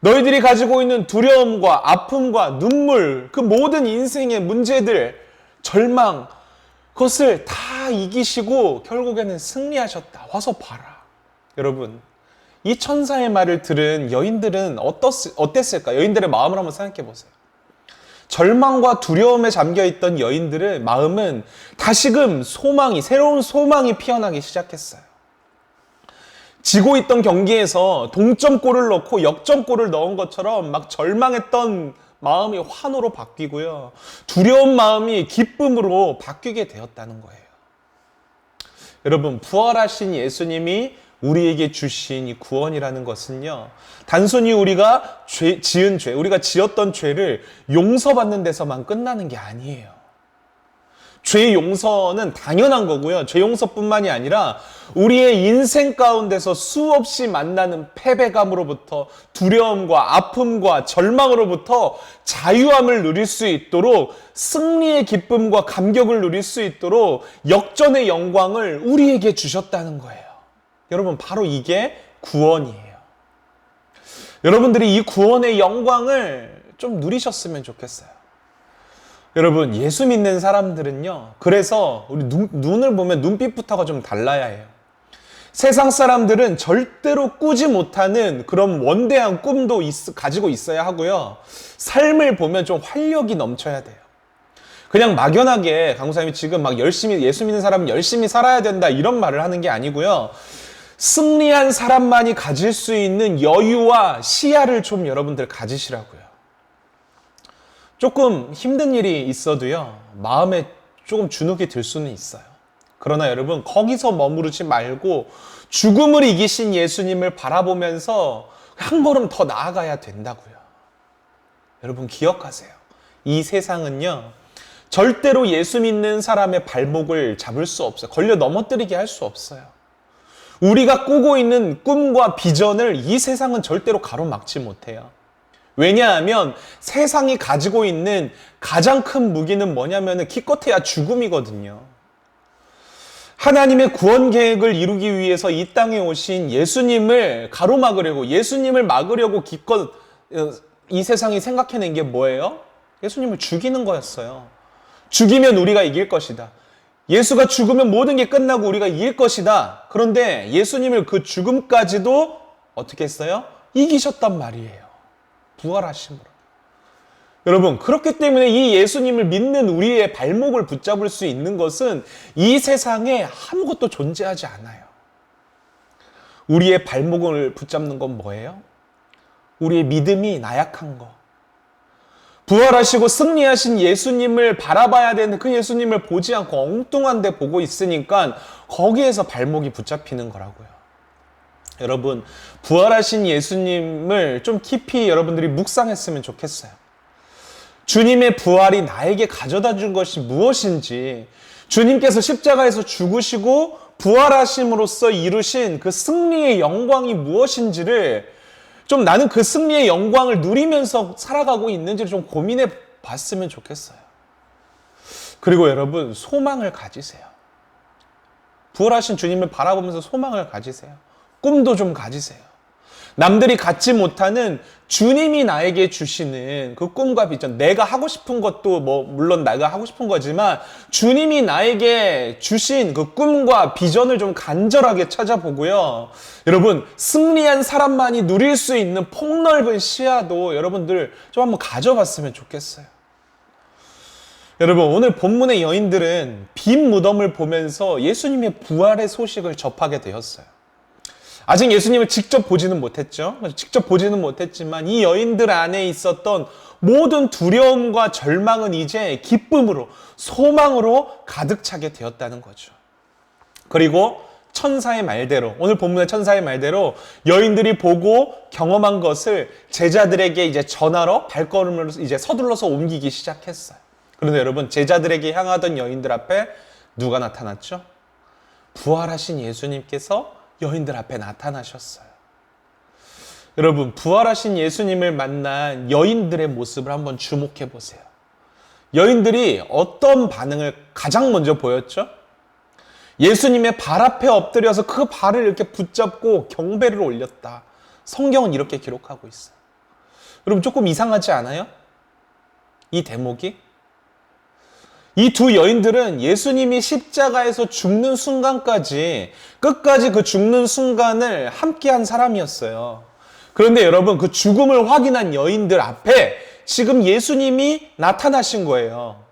너희들이 가지고 있는 두려움과 아픔과 눈물, 그 모든 인생의 문제들, 절망, 그것을 다 이기시고 결국에는 승리하셨다. 와서 봐라. 여러분, 이 천사의 말을 들은 여인들은 어땠을까? 여인들의 마음을 한번 생각해 보세요. 절망과 두려움에 잠겨있던 여인들의 마음은 다시금 새로운 소망이 피어나기 시작했어요. 지고 있던 경기에서 동점골을 넣고 역전골을 넣은 것처럼 막 절망했던 마음이 환호로 바뀌고요. 두려운 마음이 기쁨으로 바뀌게 되었다는 거예요. 여러분, 부활하신 예수님이 우리에게 주신 이 구원이라는 것은요, 단순히 우리가 우리가 지었던 죄를 용서받는 데서만 끝나는 게 아니에요. 죄 용서는 당연한 거고요. 죄 용서뿐만이 아니라 우리의 인생 가운데서 수없이 만나는 패배감으로부터 두려움과 아픔과 절망으로부터 자유함을 누릴 수 있도록, 승리의 기쁨과 감격을 누릴 수 있도록 역전의 영광을 우리에게 주셨다는 거예요. 여러분, 바로 이게 구원이에요. 여러분들이 이 구원의 영광을 좀 누리셨으면 좋겠어요. 여러분, 예수 믿는 사람들은요, 그래서 우리 눈을 보면 눈빛부터가 좀 달라야 해요. 세상 사람들은 절대로 꾸지 못하는 그런 원대한 꿈도 가지고 있어야 하고요. 삶을 보면 좀 활력이 넘쳐야 돼요. 그냥 막연하게 강구사님이 지금 막 열심히, 예수 믿는 사람은 열심히 살아야 된다 이런 말을 하는 게 아니고요. 승리한 사람만이 가질 수 있는 여유와 시야를 좀 여러분들 가지시라고요. 조금 힘든 일이 있어도요, 마음에 조금 주눅이 들 수는 있어요. 그러나 여러분, 거기서 머무르지 말고 죽음을 이기신 예수님을 바라보면서 한 걸음 더 나아가야 된다고요. 여러분 기억하세요. 이 세상은요, 절대로 예수 믿는 사람의 발목을 잡을 수 없어요. 걸려 넘어뜨리게 할 수 없어요. 우리가 꾸고 있는 꿈과 비전을 이 세상은 절대로 가로막지 못해요. 왜냐하면 세상이 가지고 있는 가장 큰 무기는 뭐냐면 기껏해야 죽음이거든요. 하나님의 구원 계획을 이루기 위해서 이 땅에 오신 예수님을 가로막으려고, 예수님을 막으려고 기껏 이 세상이 생각해낸 게 뭐예요? 예수님을 죽이는 거였어요. 죽이면 우리가 이길 것이다. 예수가 죽으면 모든 게 끝나고 우리가 이길 것이다. 그런데 예수님을 그 죽음까지도 어떻게 했어요? 이기셨단 말이에요. 부활하심으로. 여러분, 그렇기 때문에 이 예수님을 믿는 우리의 발목을 붙잡을 수 있는 것은 이 세상에 아무것도 존재하지 않아요. 우리의 발목을 붙잡는 건 뭐예요? 우리의 믿음이 나약한 거. 부활하시고 승리하신 예수님을 바라봐야 되는데 그 예수님을 보지 않고 엉뚱한 데 보고 있으니까 거기에서 발목이 붙잡히는 거라고요. 여러분, 부활하신 예수님을 좀 깊이 여러분들이 묵상했으면 좋겠어요. 주님의 부활이 나에게 가져다 준 것이 무엇인지, 주님께서 십자가에서 죽으시고 부활하심으로써 이루신 그 승리의 영광이 무엇인지를 좀 나는 그 승리의 영광을 누리면서 살아가고 있는지를 좀 고민해 봤으면 좋겠어요. 그리고 여러분, 소망을 가지세요. 부활하신 주님을 바라보면서 소망을 가지세요. 꿈도 좀 가지세요. 남들이 갖지 못하는 주님이 나에게 주시는 그 꿈과 비전, 내가 하고 싶은 것도 물론 내가 하고 싶은 거지만 주님이 나에게 주신 그 꿈과 비전을 좀 간절하게 찾아보고요. 여러분, 승리한 사람만이 누릴 수 있는 폭넓은 시야도 여러분들 좀 한번 가져봤으면 좋겠어요. 여러분, 오늘 본문의 여인들은 빈 무덤을 보면서 예수님의 부활의 소식을 접하게 되었어요. 아직 예수님을 직접 보지는 못했죠. 직접 보지는 못했지만 이 여인들 안에 있었던 모든 두려움과 절망은 이제 기쁨으로, 소망으로 가득 차게 되었다는 거죠. 그리고 천사의 말대로, 오늘 본문의 천사의 말대로 여인들이 보고 경험한 것을 제자들에게 이제 전하러 발걸음을 이제 서둘러서 옮기기 시작했어요. 그런데 여러분, 제자들에게 향하던 여인들 앞에 누가 나타났죠? 부활하신 예수님께서 여인들 앞에 나타나셨어요. 여러분, 부활하신 예수님을 만난 여인들의 모습을 한번 주목해 보세요. 여인들이 어떤 반응을 가장 먼저 보였죠? 예수님의 발 앞에 엎드려서 그 발을 이렇게 붙잡고 경배를 올렸다. 성경은 이렇게 기록하고 있어요. 여러분, 조금 이상하지 않아요? 이 대목이? 이 두 여인들은 예수님이 십자가에서 죽는 순간까지, 끝까지 그 죽는 순간을 함께한 사람이었어요. 그런데 여러분, 그 죽음을 확인한 여인들 앞에 지금 예수님이 나타나신 거예요.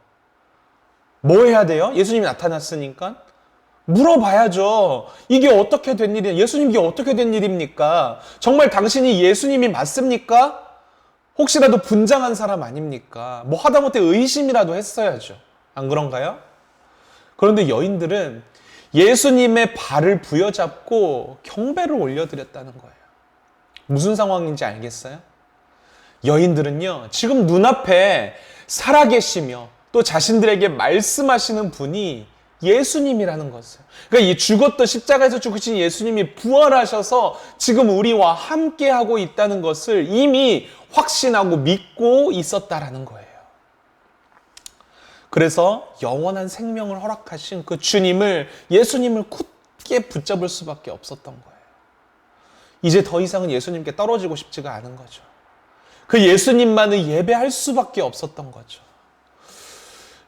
뭐 해야 돼요? 예수님이 나타났으니까 물어봐야죠. 이게 어떻게 된 일이냐? 예수님, 이게 어떻게 된 일입니까? 정말 당신이 예수님이 맞습니까? 혹시라도 분장한 사람 아닙니까? 뭐 하다못해 의심이라도 했어야죠. 안 그런가요? 그런데 여인들은 예수님의 발을 부여잡고 경배를 올려드렸다는 거예요. 무슨 상황인지 알겠어요? 여인들은요, 지금 눈앞에 살아계시며 또 자신들에게 말씀하시는 분이 예수님이라는 것을, 그러니까 이 죽었던 십자가에서 죽으신 예수님이 부활하셔서 지금 우리와 함께하고 있다는 것을 이미 확신하고 믿고 있었다라는 거예요. 그래서 영원한 생명을 허락하신 그 주님을, 예수님을 굳게 붙잡을 수밖에 없었던 거예요. 이제 더 이상은 예수님께 떨어지고 싶지가 않은 거죠. 그 예수님만을 예배할 수밖에 없었던 거죠.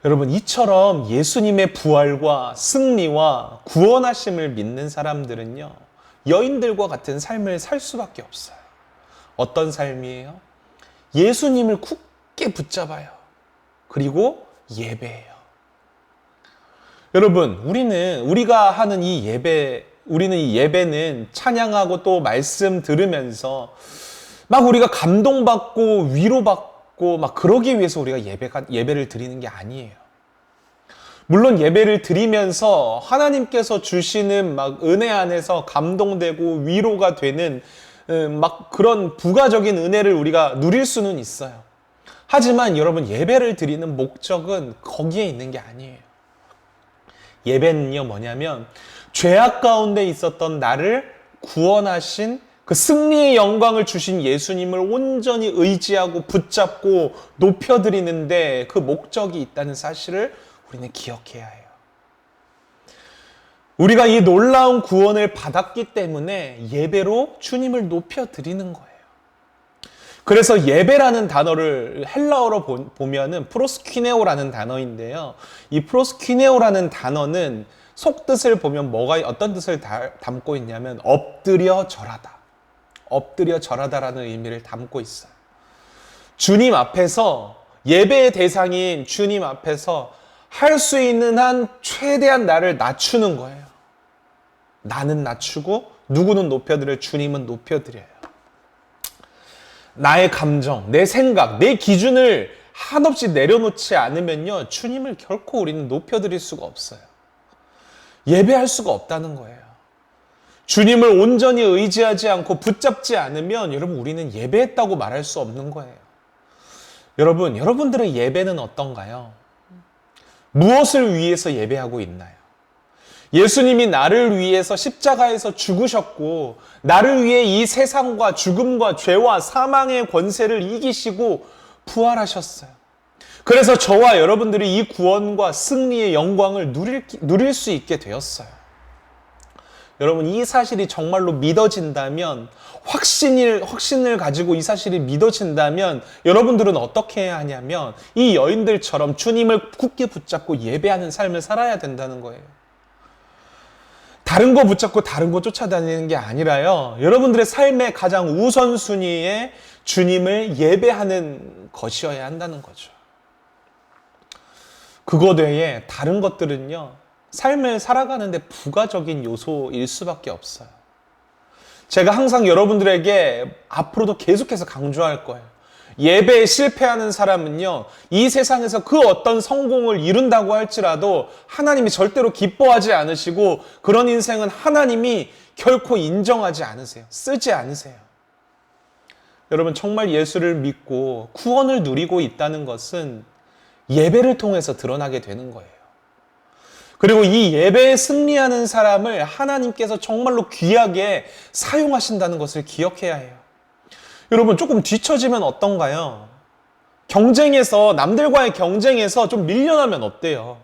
여러분, 이처럼 예수님의 부활과 승리와 구원하심을 믿는 사람들은요, 여인들과 같은 삶을 살 수밖에 없어요. 어떤 삶이에요? 예수님을 굳게 붙잡아요. 그리고 예배예요. 여러분, 우리가 하는 이 예배는 찬양하고 또 말씀 들으면서 막 우리가 감동받고 위로받고 막 그러기 위해서 우리가 예배를 드리는 게 아니에요. 물론 예배를 드리면서 하나님께서 주시는 막 은혜 안에서 감동되고 위로가 되는 막 그런 부가적인 은혜를 우리가 누릴 수는 있어요. 하지만 여러분, 예배를 드리는 목적은 거기에 있는 게 아니에요. 예배는요, 뭐냐면 죄악 가운데 있었던 나를 구원하신 그 승리의 영광을 주신 예수님을 온전히 의지하고 붙잡고 높여드리는데 그 목적이 있다는 사실을 우리는 기억해야 해요. 우리가 이 놀라운 구원을 받았기 때문에 예배로 주님을 높여드리는 거예요. 그래서 예배라는 단어를 헬라어로 보면은 프로스퀴네오라는 단어인데요. 이 프로스퀴네오라는 단어는 속뜻을 보면 어떤 뜻을 담고 있냐면 엎드려 절하다. 엎드려 절하다라는 의미를 담고 있어요. 주님 앞에서, 예배의 대상인 주님 앞에서 할 수 있는 한 최대한 나를 낮추는 거예요. 나는 낮추고 누구는 높여드려요? 주님은 높여드려요. 나의 감정, 내 생각, 내 기준을 한없이 내려놓지 않으면요, 주님을 결코 우리는 높여드릴 수가 없어요. 예배할 수가 없다는 거예요. 주님을 온전히 의지하지 않고 붙잡지 않으면 여러분, 우리는 예배했다고 말할 수 없는 거예요. 여러분, 여러분들의 예배는 어떤가요? 무엇을 위해서 예배하고 있나요? 예수님이 나를 위해서 십자가에서 죽으셨고 나를 위해 이 세상과 죽음과 죄와 사망의 권세를 이기시고 부활하셨어요. 그래서 저와 여러분들이 이 구원과 승리의 영광을 누릴 수 있게 되었어요. 여러분, 이 사실이 정말로 믿어진다면, 확신을 가지고 이 사실이 믿어진다면 여러분들은 어떻게 해야 하냐면 이 여인들처럼 주님을 굳게 붙잡고 예배하는 삶을 살아야 된다는 거예요. 다른 거 붙잡고 다른 거 쫓아다니는 게 아니라요, 여러분들의 삶의 가장 우선순위에 주님을 예배하는 것이어야 한다는 거죠. 그거 외에 다른 것들은요, 삶을 살아가는데 부가적인 요소일 수밖에 없어요. 제가 항상 여러분들에게 앞으로도 계속해서 강조할 거예요. 예배에 실패하는 사람은요, 이 세상에서 그 어떤 성공을 이룬다고 할지라도 하나님이 절대로 기뻐하지 않으시고 그런 인생은 하나님이 결코 인정하지 않으세요. 쓰지 않으세요. 여러분, 정말 예수를 믿고 구원을 누리고 있다는 것은 예배를 통해서 드러나게 되는 거예요. 그리고 이 예배에 승리하는 사람을 하나님께서 정말로 귀하게 사용하신다는 것을 기억해야 해요. 여러분, 조금 뒤처지면 어떤가요? 남들과의 경쟁에서 좀 밀려나면 어때요?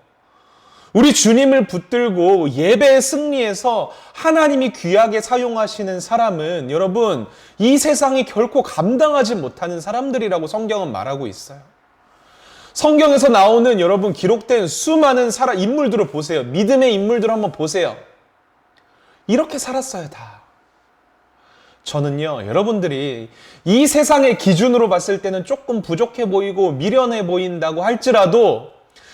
우리 주님을 붙들고 예배의 승리에서 하나님이 귀하게 사용하시는 사람은 여러분, 이 세상이 결코 감당하지 못하는 사람들이라고 성경은 말하고 있어요. 성경에서 나오는 여러분 기록된 수많은 인물들을 보세요. 믿음의 인물들을 한번 보세요. 이렇게 살았어요, 다. 저는요, 여러분들이 이 세상의 기준으로 봤을 때는 조금 부족해 보이고 미련해 보인다고 할지라도,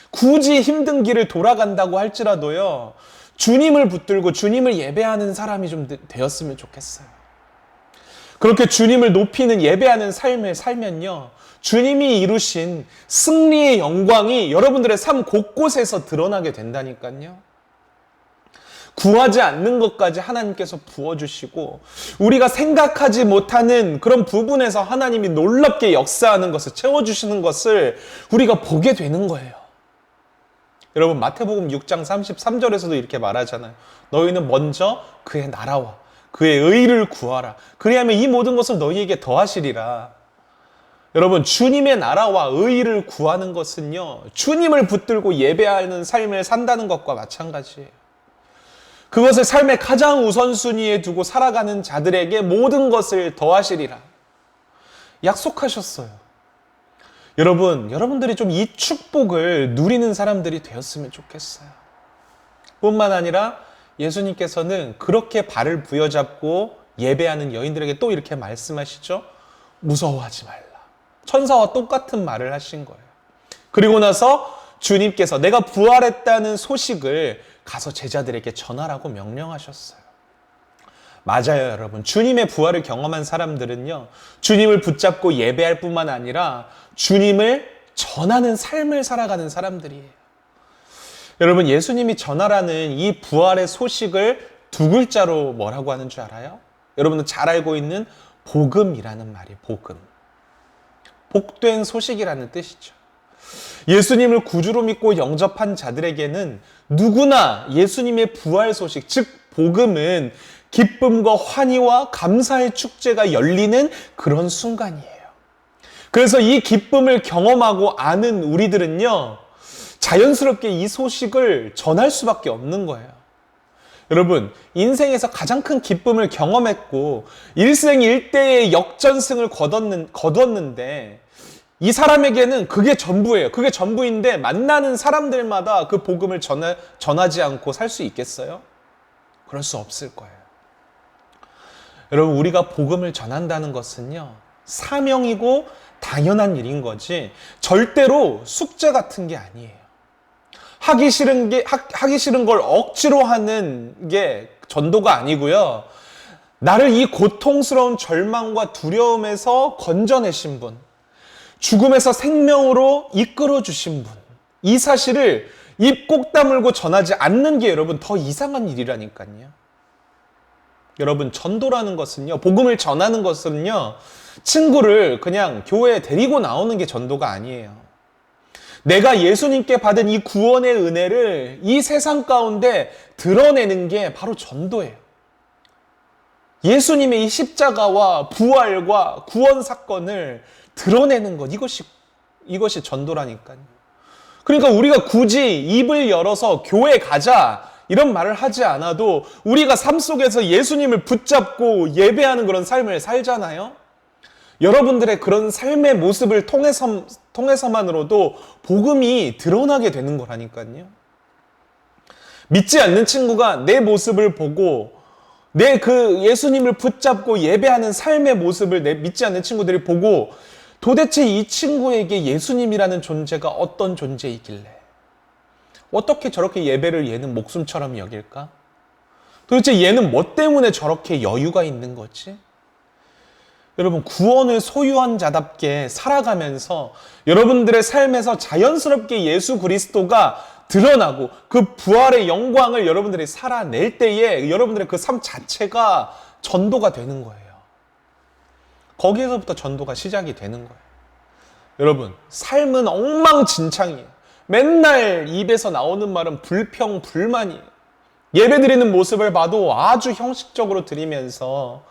굳이 힘든 길을 돌아간다고 할지라도요, 주님을 붙들고 주님을 예배하는 사람이 좀 되었으면 좋겠어요. 그렇게 주님을 높이는 예배하는 삶을 살면요, 주님이 이루신 승리의 영광이 여러분들의 삶 곳곳에서 드러나게 된다니까요. 구하지 않는 것까지 하나님께서 부어주시고 우리가 생각하지 못하는 그런 부분에서 하나님이 놀랍게 역사하는 것을 채워주시는 것을 우리가 보게 되는 거예요. 여러분, 마태복음 6장 33절에서도 이렇게 말하잖아요. 너희는 먼저 그의 나라와 그의 의를 구하라. 그리하면 이 모든 것을 너희에게 더하시리라. 여러분, 주님의 나라와 의를 구하는 것은요, 주님을 붙들고 예배하는 삶을 산다는 것과 마찬가지예요. 그것을 삶의 가장 우선순위에 두고 살아가는 자들에게 모든 것을 더하시리라 약속하셨어요. 여러분들이 좀 이 축복을 누리는 사람들이 되었으면 좋겠어요. 뿐만 아니라 예수님께서는 그렇게 발을 부여잡고 예배하는 여인들에게 또 이렇게 말씀하시죠. 무서워하지 말라. 천사와 똑같은 말을 하신 거예요. 그리고 나서 주님께서 내가 부활했다는 소식을 가서 제자들에게 전하라고 명령하셨어요. 맞아요, 여러분. 주님의 부활을 경험한 사람들은요, 주님을 붙잡고 예배할 뿐만 아니라 주님을 전하는 삶을 살아가는 사람들이에요. 여러분, 예수님이 전하라는 이 부활의 소식을 두 글자로 뭐라고 하는 줄 알아요? 여러분은 잘 알고 있는 복음이라는 말이에요. 복음. 복된 소식이라는 뜻이죠. 예수님을 구주로 믿고 영접한 자들에게는 누구나 예수님의 부활 소식, 즉 복음은 기쁨과 환희와 감사의 축제가 열리는 그런 순간이에요. 그래서 이 기쁨을 경험하고 아는 우리들은요, 자연스럽게 이 소식을 전할 수밖에 없는 거예요. 여러분, 인생에서 가장 큰 기쁨을 경험했고 일생일대의 역전승을 거뒀는데 이 사람에게는 그게 전부예요. 그게 전부인데 만나는 사람들마다 그 복음을 전하지 않고 살 수 있겠어요? 그럴 수 없을 거예요. 여러분, 우리가 복음을 전한다는 것은요, 사명이고 당연한 일인 거지 절대로 숙제 같은 게 아니에요. 하기 싫은 걸 억지로 하는 게 전도가 아니고요. 나를 이 고통스러운 절망과 두려움에서 건져내신 분, 죽음에서 생명으로 이끌어 주신 분, 이 사실을 입 꼭 다물고 전하지 않는 게 여러분 더 이상한 일이라니까요. 여러분, 전도라는 것은요, 복음을 전하는 것은요, 친구를 그냥 교회에 데리고 나오는 게 전도가 아니에요. 내가 예수님께 받은 이 구원의 은혜를 이 세상 가운데 드러내는 게 바로 전도예요. 예수님의 이 십자가와 부활과 구원 사건을 드러내는 것, 이것이 전도라니까요. 그러니까 우리가 굳이 입을 열어서 교회 가자 이런 말을 하지 않아도 우리가 삶 속에서 예수님을 붙잡고 예배하는 그런 삶을 살잖아요. 여러분들의 그런 삶의 모습을 통해서만으로도 복음이 드러나게 되는 거라니까요. 믿지 않는 친구가 내 모습을 보고 내 그 예수님을 붙잡고 예배하는 삶의 모습을 믿지 않는 친구들이 보고 도대체 이 친구에게 예수님이라는 존재가 어떤 존재이길래 어떻게 저렇게 예배를 얘는 목숨처럼 여길까? 도대체 얘는 뭐 때문에 저렇게 여유가 있는 거지? 여러분, 구원을 소유한 자답게 살아가면서 여러분들의 삶에서 자연스럽게 예수 그리스도가 드러나고 그 부활의 영광을 여러분들이 살아낼 때에 여러분들의 그 삶 자체가 전도가 되는 거예요. 거기에서부터 전도가 시작이 되는 거예요. 여러분, 삶은 엉망진창이에요. 맨날 입에서 나오는 말은 불평, 불만이에요. 예배드리는 모습을 봐도 아주 형식적으로 드리면서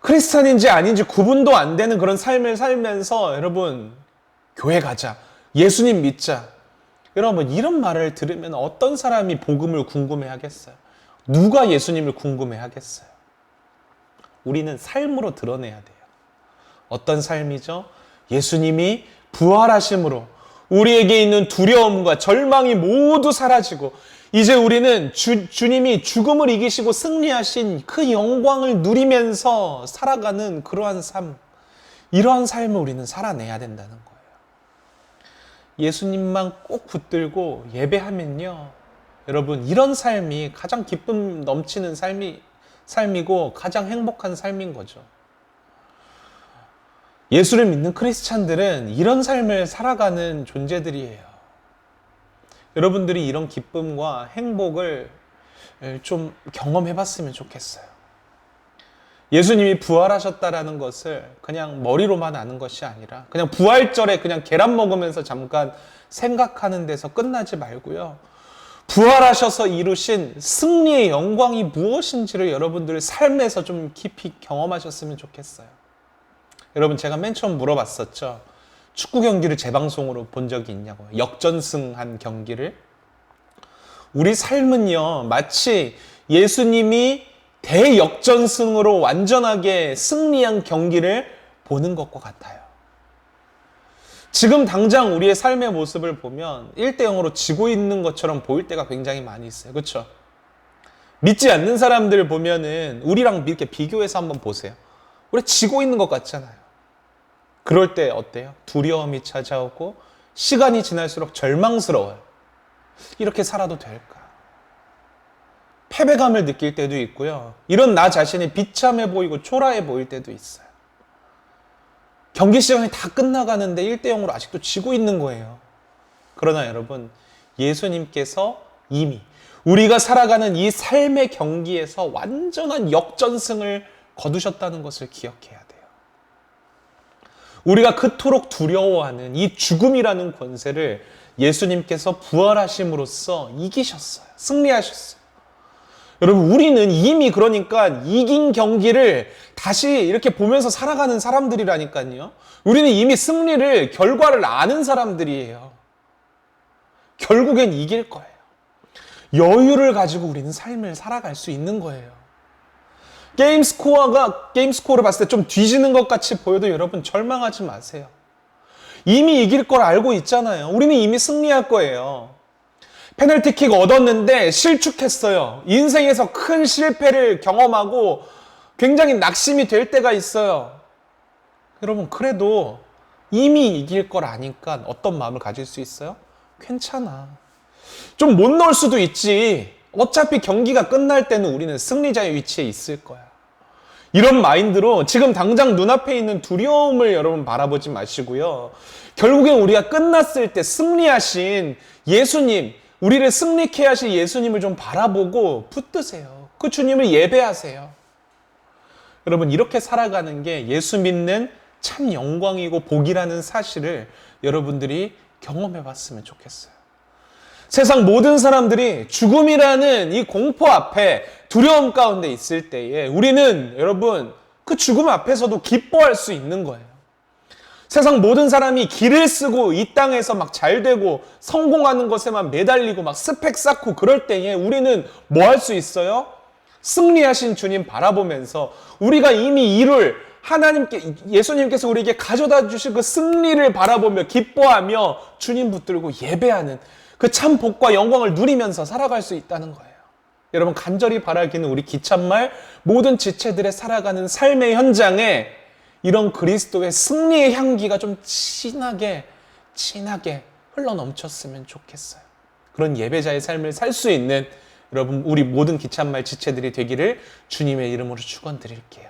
크리스찬인지 아닌지 구분도 안 되는 그런 삶을 살면서 여러분, 교회 가자, 예수님 믿자. 여러분, 이런 말을 들으면 어떤 사람이 복음을 궁금해 하겠어요? 누가 예수님을 궁금해 하겠어요? 우리는 삶으로 드러내야 돼요. 어떤 삶이죠? 예수님이 부활하심으로 우리에게 있는 두려움과 절망이 모두 사라지고 이제 우리는 주님이 죽음을 이기시고 승리하신 그 영광을 누리면서 살아가는 그러한 삶, 이러한 삶을 우리는 살아내야 된다는 거예요. 예수님만 꼭 붙들고 예배하면요, 여러분, 이런 삶이 가장 기쁨 넘치는 삶이고 가장 행복한 삶인 거죠. 예수를 믿는 크리스찬들은 이런 삶을 살아가는 존재들이에요. 여러분들이 이런 기쁨과 행복을 좀 경험해 봤으면 좋겠어요. 예수님이 부활하셨다라는 것을 그냥 머리로만 아는 것이 아니라 그냥 부활절에 그냥 계란 먹으면서 잠깐 생각하는 데서 끝나지 말고요. 부활하셔서 이루신 승리의 영광이 무엇인지를 여러분들 삶에서 좀 깊이 경험하셨으면 좋겠어요. 여러분, 제가 맨 처음 물어봤었죠. 축구 경기를 재방송으로 본 적이 있냐고요. 역전승한 경기를. 우리 삶은요, 마치 예수님이 대역전승으로 완전하게 승리한 경기를 보는 것과 같아요. 지금 당장 우리의 삶의 모습을 보면 1대0으로 지고 있는 것처럼 보일 때가 굉장히 많이 있어요. 그렇죠? 믿지 않는 사람들 보면은 우리랑 이렇게 비교해서 한번 보세요. 우리 지고 있는 것 같잖아요. 그럴 때 어때요? 두려움이 찾아오고 시간이 지날수록 절망스러워요. 이렇게 살아도 될까? 패배감을 느낄 때도 있고요. 이런 나 자신이 비참해 보이고 초라해 보일 때도 있어요. 경기 시간이 다 끝나가는데 1대0으로 아직도 지고 있는 거예요. 그러나 여러분, 예수님께서 이미 우리가 살아가는 이 삶의 경기에서 완전한 역전승을 거두셨다는 것을 기억해야 돼요. 우리가 그토록 두려워하는 이 죽음이라는 권세를 예수님께서 부활하심으로써 이기셨어요. 승리하셨어요. 여러분, 우리는 이미 그러니까 이긴 경기를 다시 이렇게 보면서 살아가는 사람들이라니까요. 우리는 이미 승리를, 결과를 아는 사람들이에요. 결국엔 이길 거예요. 여유를 가지고 우리는 삶을 살아갈 수 있는 거예요. 게임 스코어를 봤을 때 좀 뒤지는 것 같이 보여도 여러분 절망하지 마세요. 이미 이길 걸 알고 있잖아요. 우리는 이미 승리할 거예요. 페널티킥 얻었는데 실축했어요. 인생에서 큰 실패를 경험하고 굉장히 낙심이 될 때가 있어요. 여러분, 그래도 이미 이길 걸 아니까 어떤 마음을 가질 수 있어요? 괜찮아. 좀 못 넣을 수도 있지. 어차피 경기가 끝날 때는 우리는 승리자의 위치에 있을 거야. 이런 마인드로 지금 당장 눈앞에 있는 두려움을 여러분 바라보지 마시고요. 결국엔 우리가 끝났을 때 승리하신 예수님, 우리를 승리케 하실 예수님을 좀 바라보고 붙드세요. 그 주님을 예배하세요. 여러분, 이렇게 살아가는 게 예수 믿는 참 영광이고 복이라는 사실을 여러분들이 경험해 봤으면 좋겠어요. 세상 모든 사람들이 죽음이라는 이 공포 앞에 두려움 가운데 있을 때에 우리는 여러분 그 죽음 앞에서도 기뻐할 수 있는 거예요. 세상 모든 사람이 길을 쓰고 이 땅에서 막 잘되고 성공하는 것에만 매달리고 막 스펙 쌓고 그럴 때에 우리는 뭐 할 수 있어요? 승리하신 주님 바라보면서 우리가 이미 이룰 예수님께서 우리에게 가져다 주실 그 승리를 바라보며 기뻐하며 주님 붙들고 예배하는 그 참 복과 영광을 누리면서 살아갈 수 있다는 거예요. 여러분, 간절히 바라기는 우리 기참말 모든 지체들의 살아가는 삶의 현장에 이런 그리스도의 승리의 향기가 좀 진하게 흘러넘쳤으면 좋겠어요. 그런 예배자의 삶을 살 수 있는 여러분, 우리 모든 기참말 지체들이 되기를 주님의 이름으로 축원드릴게요.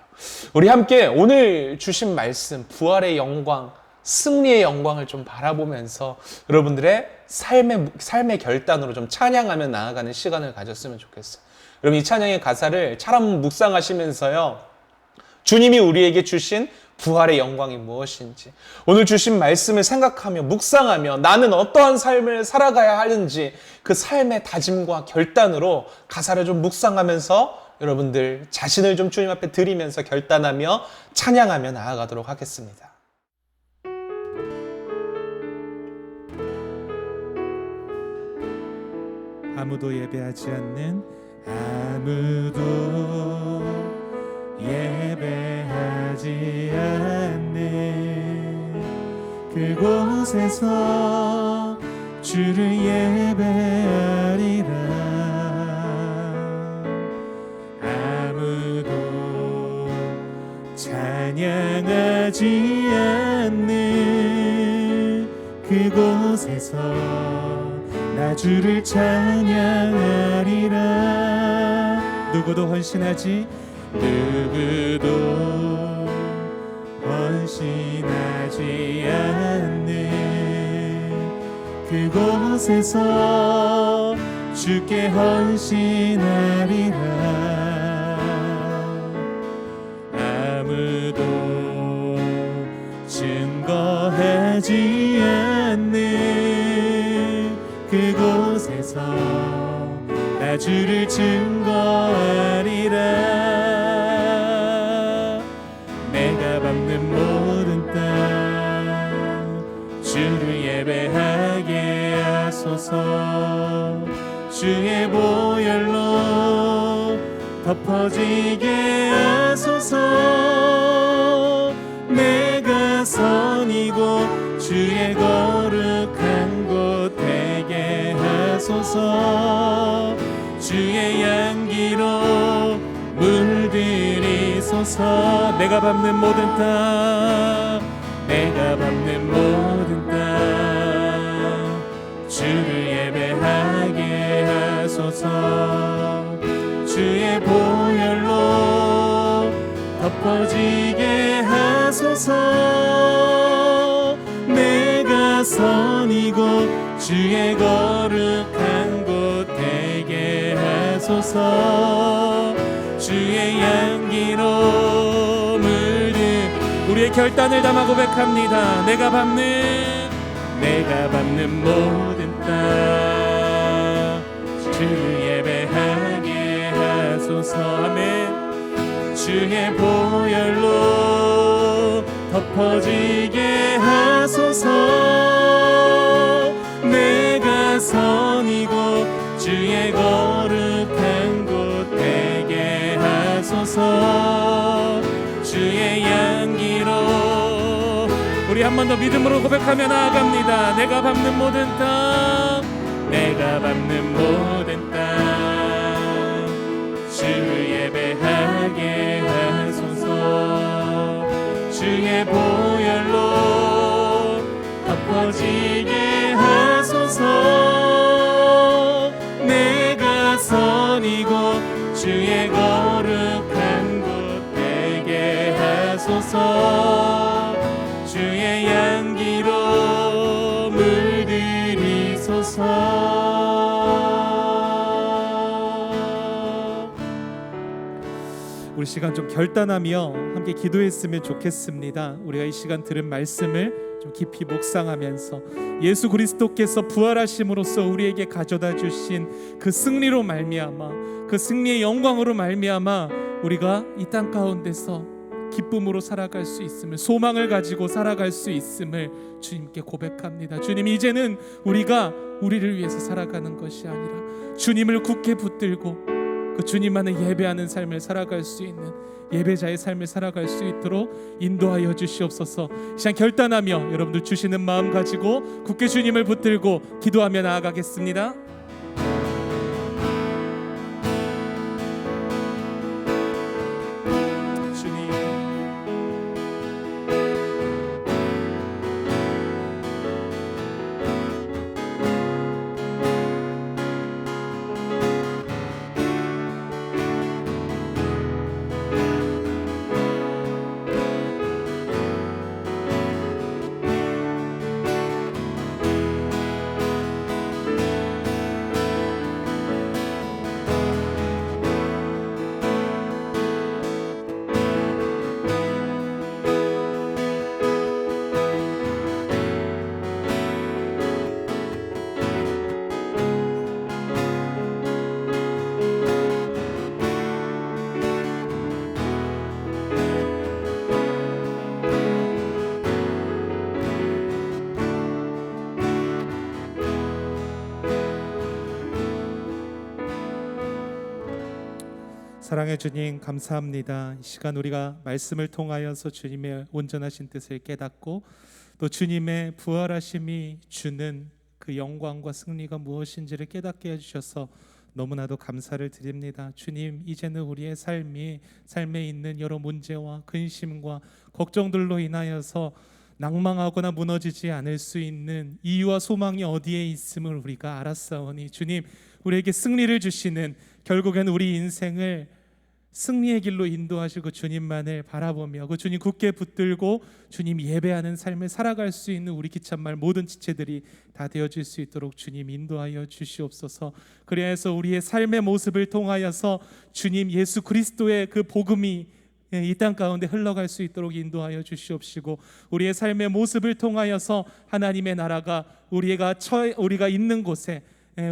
우리 함께 오늘 주신 말씀, 부활의 영광, 승리의 영광을 좀 바라보면서 여러분들의 삶의 결단으로 좀 찬양하며 나아가는 시간을 가졌으면 좋겠어요. 여러분, 이 찬양의 가사를 잘 한번 묵상하시면서요, 주님이 우리에게 주신 부활의 영광이 무엇인지, 오늘 주신 말씀을 생각하며 묵상하며 나는 어떠한 삶을 살아가야 하는지 그 삶의 다짐과 결단으로 가사를 좀 묵상하면서 여러분들 자신을 좀 주님 앞에 드리면서 결단하며 찬양하며 나아가도록 하겠습니다. 아무도 예배하지 않는, 아무도 예배하지 않는 그곳에서 주를 예배하리라. 아무도 찬양하지 않는 그곳에서 나 주를 찬양하리라. 누구도 헌신하지 않는 그곳에서 주께 헌신하리라. 아무도 증거하지 않는 그곳에서 나 주를 증거하리라. 내가 밟는 모든 땅 주를 예배하게 하소서. 주의 보혈로 덮어지게 하소서. 내가 선이고 주의 거룩한 곳 되게 하소서. 주의 향기로 물들이소서. 내가 밟는 모든 땅, 내가 밟는 모든 땅 주를 예배하게 하소서. 주의 보혈로 덮어지게 하소서. 내가 선이고 주의 거룩한 곳 되게 하소서. 주의 향기로 물든 우리의 결단을 담아 고백합니다. 내가 밟는 모든 땅 주 예배하게 하소서. 아멘. 주의 보혈로 덮어지게 하소서. 내가 선이고 주의 거룩한 곳 되게 하소서. 주의 향기로 우리 한 번 더 믿음으로 고백하며 나아갑니다. 내가 밟는 모든 땅 주 예배하게 하소서. 주의 보혈로 덮어지게 하소서. 내가 선이고 주의 거룩한 곳 되게 하소서. 주의 향기로 물들이소서. 우리 시간 좀 결단하며 함께 기도했으면 좋겠습니다. 우리가 이 시간 들은 말씀을 좀 깊이 묵상하면서 예수 그리스도께서 부활하심으로써 우리에게 가져다 주신 그 승리로 말미암아, 그 승리의 영광으로 말미암아 우리가 이 땅 가운데서 기쁨으로 살아갈 수 있음을, 소망을 가지고 살아갈 수 있음을 주님께 고백합니다. 주님, 이제는 우리가 우리를 위해서 살아가는 것이 아니라 주님을 굳게 붙들고 그 주님만을 예배하는 삶을 살아갈 수 있는 예배자의 삶을 살아갈 수 있도록 인도하여 주시옵소서. 이 시간 결단하며 여러분들 주시는 마음 가지고 굳게 주님을 붙들고 기도하며 나아가겠습니다. 주님, 사랑의 주님, 감사합니다. 이 시간 우리가 말씀을 통하여서 주님의 온전하신 뜻을 깨닫고 또 주님의 부활하심이 주는 그 영광과 승리가 무엇인지를 깨닫게 해주셔서 너무나도 감사를 드립니다. 주님, 이제는 우리의 삶에 있는 여러 문제와 근심과 걱정들로 인하여서 낭망하거나 무너지지 않을 수 있는 이유와 소망이 어디에 있음을 우리가 알았사오니 주님, 우리에게 승리를 주시는, 결국엔 우리 인생을 승리의 길로 인도하시고 주님만을 바라보며 그 주님 굳게 붙들고 주님 예배하는 삶을 살아갈 수 있는 우리 기참말 모든 지체들이 다 되어질 수 있도록 주님 인도하여 주시옵소서. 그래서 우리의 삶의 모습을 통하여서 주님 예수 그리스도의 그 복음이 이 땅 가운데 흘러갈 수 있도록 인도하여 주시옵시고, 우리의 삶의 모습을 통하여서 하나님의 나라가 우리가 있는 곳에,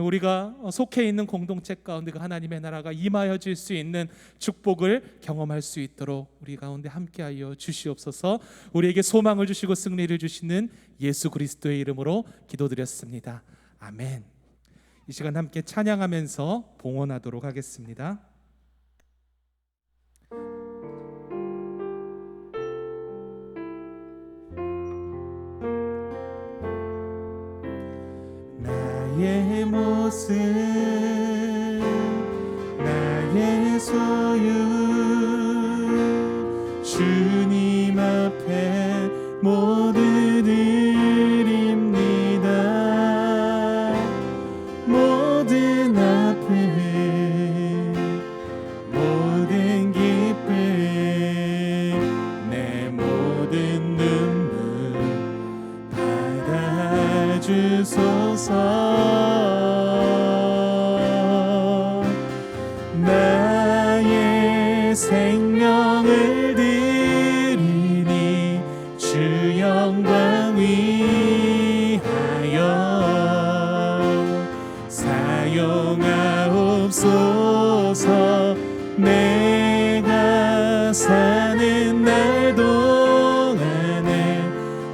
우리가 속해 있는 공동체 가운데 그 하나님의 나라가 임하여질 수 있는 축복을 경험할 수 있도록 우리 가운데 함께하여 주시옵소서. 우리에게 소망을 주시고 승리를 주시는 예수 그리스도의 이름으로 기도드렸습니다. 아멘. 이 시간 함께 찬양하면서 봉헌하도록 하겠습니다. 나의 모습, 나의 소유, 주님 앞에 모두 드립니다. 모든 아픔, 모든 기쁨, 내 모든 눈물 받아주소서. 나의 생명을 드리니 영광 위하여 사용하옵소서. 내가 사는 날 동안에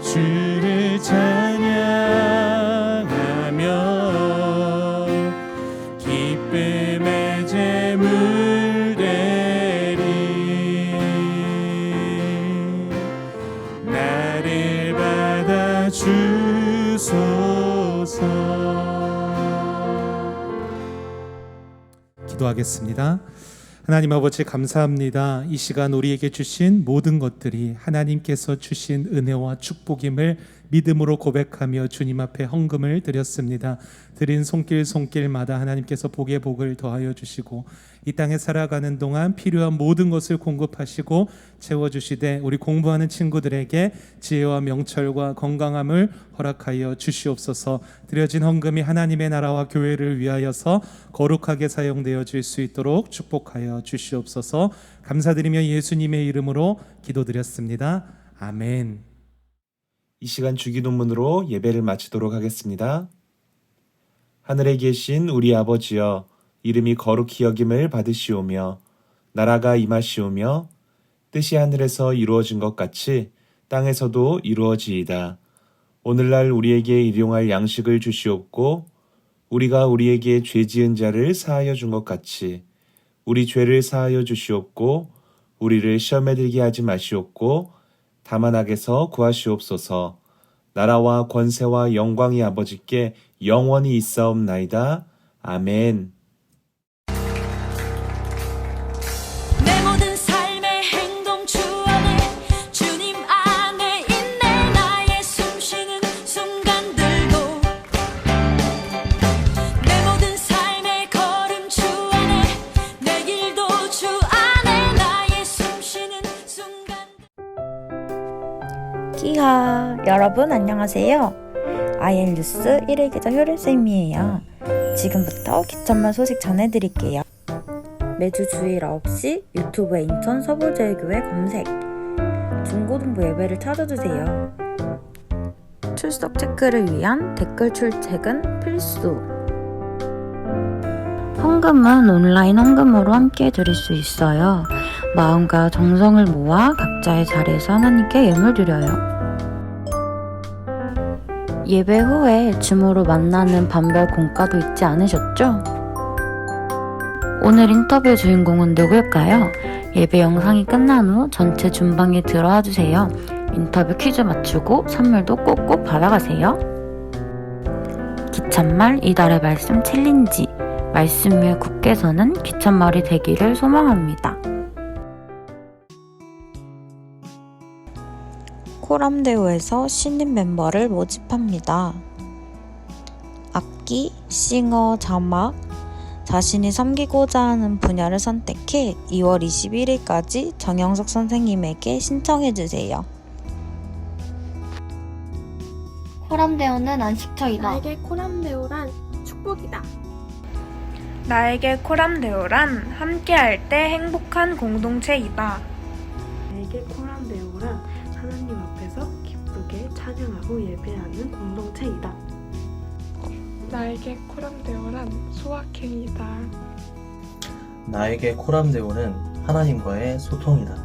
주를 찬양하며 기쁨의 제물 되리. 나를 받아 주소서. 기도하겠습니다. 하나님 아버지 감사합니다. 이 시간 우리에게 주신 모든 것들이 하나님께서 주신 은혜와 축복임을 믿음으로 고백하며 주님 앞에 헌금을 드렸습니다. 드린 손길마다 하나님께서 복에 복을 더하여 주시고 이 땅에 살아가는 동안 필요한 모든 것을 공급하시고 채워주시되 우리 공부하는 친구들에게 지혜와 명철과 건강함을 허락하여 주시옵소서. 드려진 헌금이 하나님의 나라와 교회를 위하여서 거룩하게 사용되어 질 수 있도록 축복하여 주시옵소서. 감사드리며 예수님의 이름으로 기도드렸습니다. 아멘. 이 시간 주기도문으로 예배를 마치도록 하겠습니다. 하늘에 계신 우리 아버지여, 이름이 거룩히 여김을 받으시오며 나라가 임하시오며 뜻이 하늘에서 이루어진 것 같이 땅에서도 이루어지이다. 오늘날 우리에게 일용할 양식을 주시옵고 우리가 우리에게 죄 지은 자를 사하여 준 것 같이 우리 죄를 사하여 주시옵고 우리를 시험에 들게 하지 마시옵고 다만 악에서 구하시옵소서. 나라와 권세와 영광이 아버지께 영원히 있사옵나이다. 아멘. 내 모든 삶의 행동 주 안에 주님 안에 있네. 나의 숨쉬는 순간들도 내 모든 삶의 걸음 주 안에 내 길도 주 안에 나의 숨쉬는 순간. 키하, 여러분 안녕하세요. IL 뉴스 1일 기자 효린쌤이에요. 지금부터 기천만 소식 전해드릴게요. 매주 주일 9시 유튜브에 인천 서울제일교회 검색, 중고등부 예배를 찾아주세요. 출석 체크를 위한 댓글 출첵은 필수. 헌금은 온라인 헌금으로 함께 드릴 수 있어요. 마음과 정성을 모아 각자의 자리에서 하나님께 예물 드려요. 예배 후에 줌으로 만나는 반별 공과도 잊지 않으셨죠? 오늘 인터뷰 주인공은 누굴까요? 예배 영상이 끝난 후 전체 줌방에 들어와 주세요. 인터뷰 퀴즈 맞추고 선물도 꼭꼭 받아가세요. 기찬말 이달의 말씀 챌린지, 말씀 위에 굳게 서는 기찬말이 되기를 소망합니다. 코람데오에서 신인 멤버를 모집합니다. 악기, 싱어, 자막, 자신이 섬기고자 하는 분야를 선택해 2월 21일까지 정영석 선생님에게 신청해주세요. 코람데오는 안식처이다. 나에게 코람데오란 축복이다. 나에게 코람데오란 함께할 때 행복한 공동체이다. 나에게 코람데오란 하나님 앞에서 기쁘게 찬양하고 예배하는 공동체이다. 나에게 코람데오란 소확행이다. 나에게 코람데오는 하나님과의 소통이다.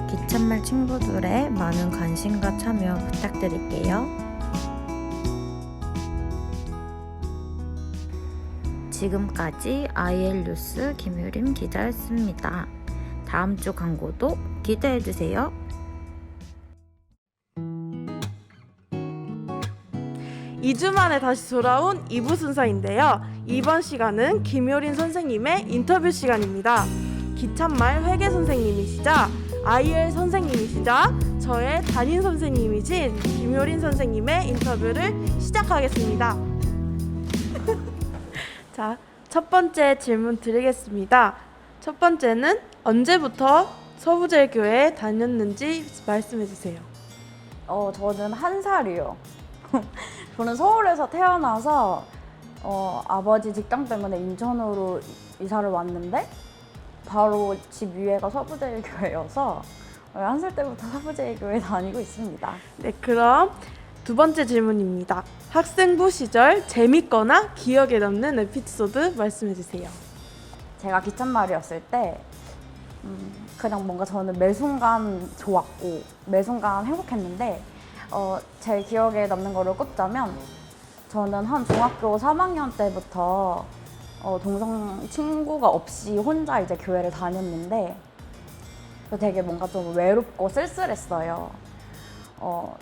기찬말 친구들의 많은 관심과 참여 부탁드릴게요. 지금까지 IL 뉴스 김효림 기자였습니다. 다음 주 광고도 기대해주세요. 이 주 만에 다시 돌아온 2부 순서인데요. 이번 시간은 김효린 선생님의 인터뷰 시간입니다. 기찬말 회계 선생님이시자 IL 선생님이시자 저의 담임 선생님이신 김효린 선생님의 인터뷰를 시작하겠습니다. 자, 첫 번째 질문 드리겠습니다. 첫 번째는 언제부터 서부제일교회에 다녔는지 말씀해 주세요. 저는 1살이요. 저는 서울에서 태어나서 아버지 직장 때문에 인천으로 이사를 왔는데 바로 집 위에가 서부제일교회여서 11살 때부터 서부제일교회 다니고 있습니다. 네, 그럼 두 번째 질문입니다. 학생부 시절 재밌거나 기억에 남는 에피소드 말씀해 주세요. 제가 기참말이었을 때 그냥 뭔가 저는 매 순간 좋았고 매 순간 행복했는데 제 기억에 남는 거를 꼽자면 저는 한 중학교 3학년 때부터 동성 친구가 없이 혼자 이제 교회를 다녔는데 되게 뭔가 좀 외롭고 쓸쓸했어요.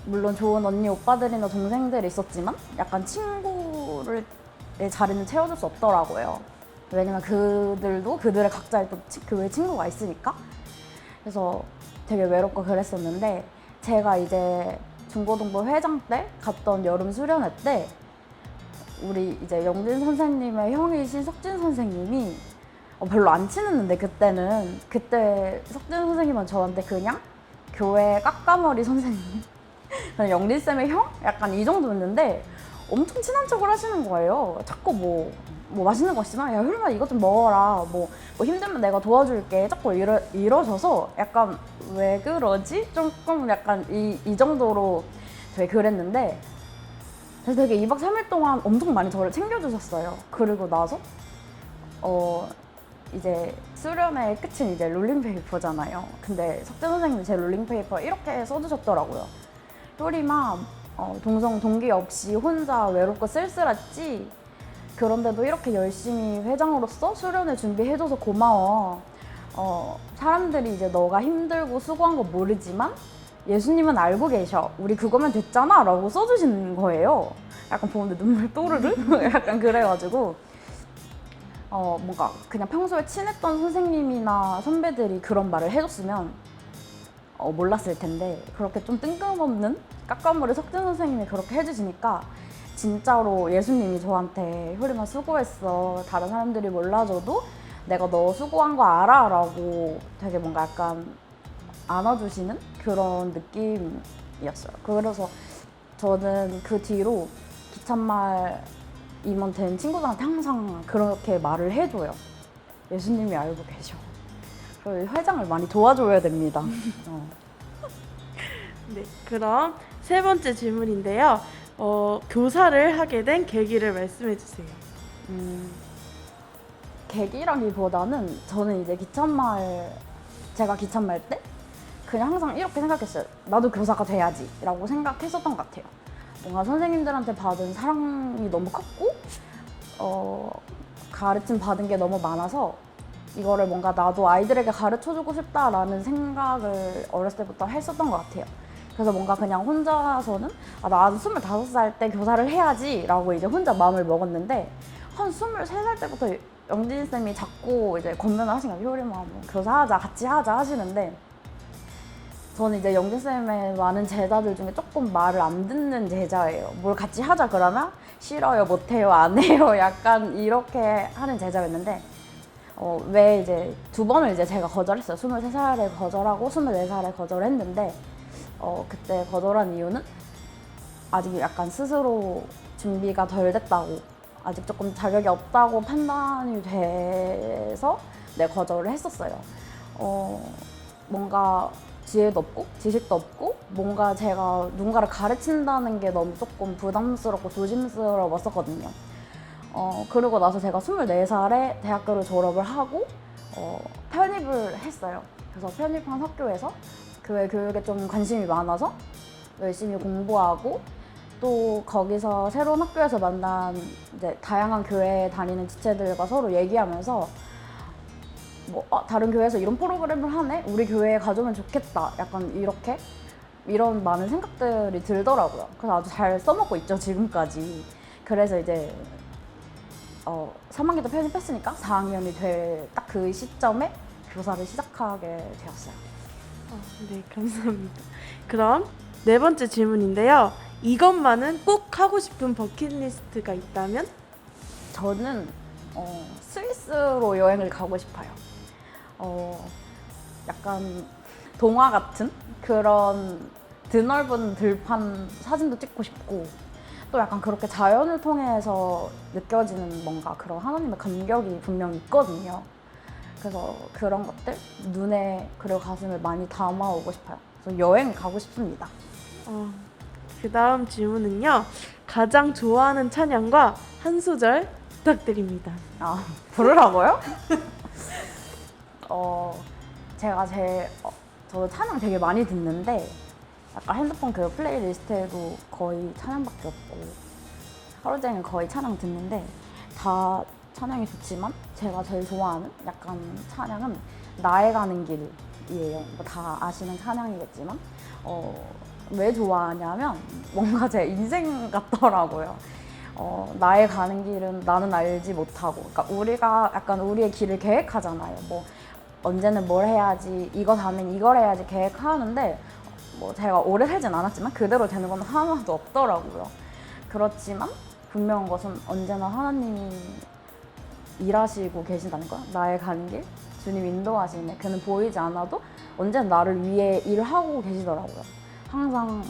물론 좋은 언니 오빠들이나 동생들이 있었지만 약간 친구의 자리는 채워줄 수 없더라고요. 왜냐면 그들도 그들의 각자의 또 교회 친구가 있으니까. 그래서 되게 외롭고 그랬었는데 제가 이제 중고등부 회장 때 갔던 여름 수련회 때 우리 이제 영진 선생님의 형이신 석진 선생님이 별로 안 친했는데 그때 석진 선생님은 저한테 그냥 교회 깎아머리 선생님 그냥 영진쌤의 형? 약간 이 정도였는데 엄청 친한 척을 하시는 거예요. 자꾸 뭐 맛있는 거 있으면 야 효림아 이것 좀 먹어라 뭐 힘들면 내가 도와줄게 자꾸 이러셔서 약간 왜 그러지? 조금 약간 이 정도로 되게 그랬는데 그래서 되게 2박 3일 동안 엄청 많이 저를 챙겨주셨어요. 그리고 나서 이제 수련회 끝은 이제 롤링페이퍼잖아요. 근데 석재 선생님이 제 롤링페이퍼 이렇게 써주셨더라고요. 효림아 동성 동기 없이 혼자 외롭고 쓸쓸했지? 그런데도 이렇게 열심히 회장으로서 수련회 준비해줘서 고마워. 사람들이 이제 너가 힘들고 수고한 거 모르지만 예수님은 알고 계셔. 우리 그거면 됐잖아 라고 써주시는 거예요. 약간 보는데 눈물 또르르? 약간 그래가지고 뭔가 그냥 평소에 친했던 선생님이나 선배들이 그런 말을 해줬으면 몰랐을 텐데 그렇게 좀 뜬금없는 깎아머리 석진 선생님이 그렇게 해주시니까 진짜로 예수님이 저한테 효림아 수고했어. 다른 사람들이 몰라줘도 내가 너 수고한 거 알아 라고 되게 뭔가 약간 안아주시는 그런 느낌이었어요. 그래서 저는 그 뒤로 기참말 임원 된 친구들한테 항상 그렇게 말을 해줘요. 예수님이 알고 계셔. 그래서 회장을 많이 도와줘야 됩니다. 네, 그럼 세 번째 질문인데요. 교사를 하게 된 계기를 말씀해 주세요. 계기라기보다는 저는 이제 제가 기참말 때 그냥 항상 이렇게 생각했어요. 나도 교사가 돼야지 라고 생각했었던 것 같아요. 뭔가 선생님들한테 받은 사랑이 너무 컸고 가르침 받은 게 너무 많아서 이거를 뭔가 나도 아이들에게 가르쳐주고 싶다라는 생각을 어렸을 때부터 했었던 것 같아요. 그래서 뭔가 그냥 혼자서는 나도 25살 때 교사를 해야지 라고 이제 혼자 마음을 먹었는데 한 23살 때부터 영진쌤이 자꾸 이제 권면을 하신 거예요. 효림아 뭐 교사하자 같이 하자 하시는데 저는 이제 영진쌤의 많은 제자들 중에 조금 말을 안 듣는 제자예요. 뭘 같이 하자 그러면 싫어요, 못해요, 안 해요 약간 이렇게 하는 제자였는데 왜 이제 2번을 이제 제가 거절했어요. 23살에 거절하고 24살에 거절했는데 그때 거절한 이유는 아직 약간 스스로 준비가 덜 됐다고 아직 조금 자격이 없다고 판단이 돼서 거절을 했었어요. 뭔가 지혜도 없고 지식도 없고 뭔가 제가 누군가를 가르친다는 게 너무 조금 부담스럽고 조심스러웠었거든요. 그러고 나서 제가 24살에 대학교를 졸업을 하고 편입을 했어요. 그래서 편입한 학교에서 교회 교육에 좀 관심이 많아서 열심히 공부하고 또 거기서 새로운 학교에서 만난 이제 다양한 교회에 다니는 지체들과 서로 얘기하면서 다른 교회에서 이런 프로그램을 하네? 우리 교회에 가져오면 좋겠다. 약간 이런 많은 생각들이 들더라고요. 그래서 아주 잘 써먹고 있죠, 지금까지. 그래서 이제 3학기 때 편입했으니까 4학년이 될 딱 그 시점에 교사를 시작하게 되었어요. 네, 감사합니다. 그럼 네 번째 질문인데요. 이것만은 꼭 하고 싶은 버킷리스트가 있다면? 저는 스위스로 여행을 가고 싶어요. 약간 동화 같은 그런 드넓은 들판 사진도 찍고 싶고 또 약간 그렇게 자연을 통해서 느껴지는 뭔가 그런 하나님의 감격이 분명히 있거든요. 그래서 그런 것들 눈에 그리고 가슴에 많이 담아오고 싶어요. 그래서 여행 가고 싶습니다. 그 다음 질문은요. 가장 좋아하는 찬양과 한 소절 부탁드립니다. 부르라고요? 제가 저도 찬양 되게 많이 듣는데 약간 핸드폰 그 플레이리스트에도 거의 찬양밖에 없고 하루 종일 거의 찬양 듣는데 다 찬양이 좋지만 제가 제일 좋아하는 약간 찬양은 나의 가는 길이에요. 다 아시는 찬양이겠지만 왜 좋아하냐면 뭔가 제 인생 같더라고요. 나의 가는 길은 나는 알지 못하고, 그러니까 우리가 약간 우리의 길을 계획하잖아요. 뭐 언제는 뭘 해야지, 이거 다음엔 이걸 해야지 계획하는데 뭐 제가 오래 살진 않았지만 그대로 되는 건 하나도 없더라고요. 그렇지만 분명한 것은 언제나 하나님이 일하시고 계신다는 거야. 나의 가는 길, 주님 인도하시네. 그는 보이지 않아도 언제나 나를 위해 일하고 계시더라고요. 항상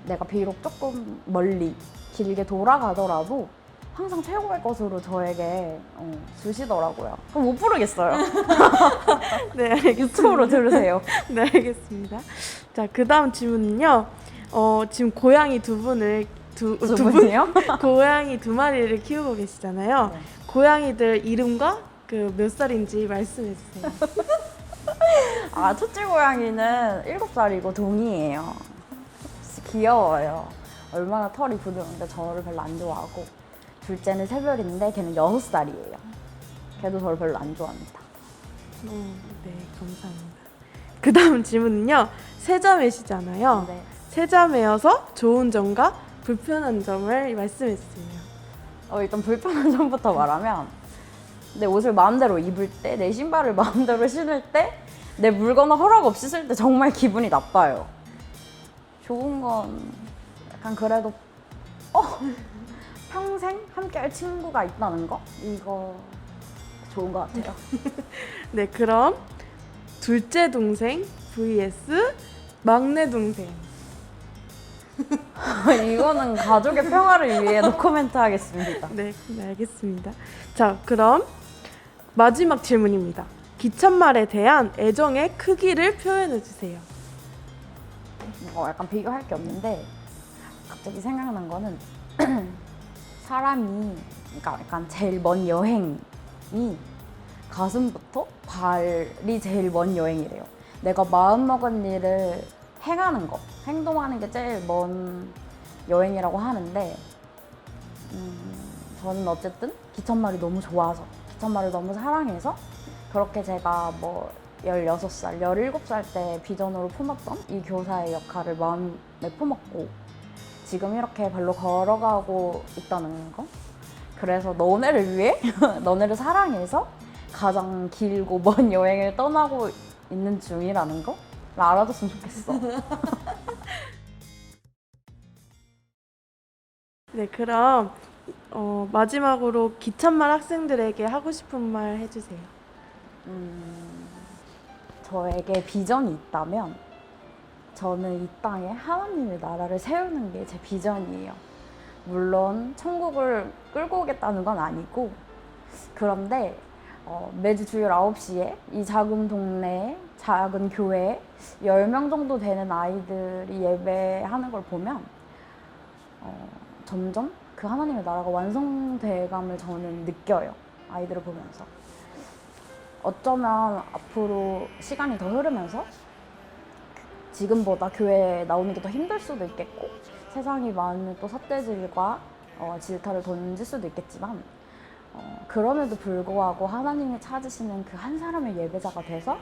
내가 비록 조금 멀리 길게 돌아가더라도 항상 최고의 것으로 저에게 주시더라고요. 그럼 못 부르겠어요. 네, 알겠습니다. 유튜브로 들으세요. 네, 알겠습니다. 자, 그 다음 질문은요. 지금 고양이 두 분을 두 분이요? 고양이 두 마리를 키우고 계시잖아요. 네. 고양이들 이름과 그 몇 살인지 말씀해 주세요. 첫째 고양이는 7살이고 동이에요. 귀여워요. 얼마나 털이 부드러운데 저를 별로 안 좋아하고, 둘째는 새별인데 걔는 6살이에요. 걔도 저를 별로 안 좋아합니다. 네, 감사합니다. 그 다음 질문은요. 세자매시잖아요. 네. 세자매여서 좋은 점과 불편한 점을 말씀해 주세요. 일단 불편한 점부터 말하면 내 옷을 마음대로 입을 때, 내 신발을 마음대로 신을 때, 내 물건을 허락 없이 쓸 때 정말 기분이 나빠요. 좋은 건 약간 그래도 평생 함께할 친구가 있다는 거? 이거 좋은 것 같아요. 네, 그럼 둘째 동생 vs 막내 동생. 이거는 가족의 평화를 위해 노코멘트 하겠습니다. 네, 알겠습니다. 자, 그럼 마지막 질문입니다. 기찻말에 대한 애정의 크기를 표현해 주세요. 약간 비교할 게 없는데 갑자기 생각난 거는 사람이, 그러니까 약간 제일 먼 여행이 가슴부터 발이 제일 먼 여행이래요. 내가 마음먹은 일을 행하는 거, 행동하는 게 제일 먼 여행이라고 하는데 저는 어쨌든 기찻말이 너무 좋아서, 기찻말을 너무 사랑해서 그렇게 제가 뭐 16살, 17살 때 비전으로 품었던 이 교사의 역할을 마음에 품었고 지금 이렇게 발로 걸어가고 있다는 거, 그래서 너네를 위해 너네를 사랑해서 가장 길고 먼 여행을 떠나고 있는 중이라는 거 알아줬으면 좋겠어. 네, 그럼 마지막으로 기찻말 학생들에게 하고 싶은 말 해주세요. 저에게 비전이 있다면 저는 이 땅에 하나님의 나라를 세우는 게 제 비전이에요. 물론 천국을 끌고 오겠다는 건 아니고, 그런데 매주 주일 9시에 이 작은 동네에, 작은 교회에 10명 정도 되는 아이들이 예배하는 걸 보면 점점 그 하나님의 나라가 완성돼감을 저는 느껴요. 아이들을 보면서. 어쩌면 앞으로 시간이 더 흐르면서 지금보다 교회에 나오는 게 더 힘들 수도 있겠고, 세상이 많은 또 삿대질과 질타를 던질 수도 있겠지만, 그럼에도 불구하고 하나님이 찾으시는 그 한 사람의 예배자가 돼서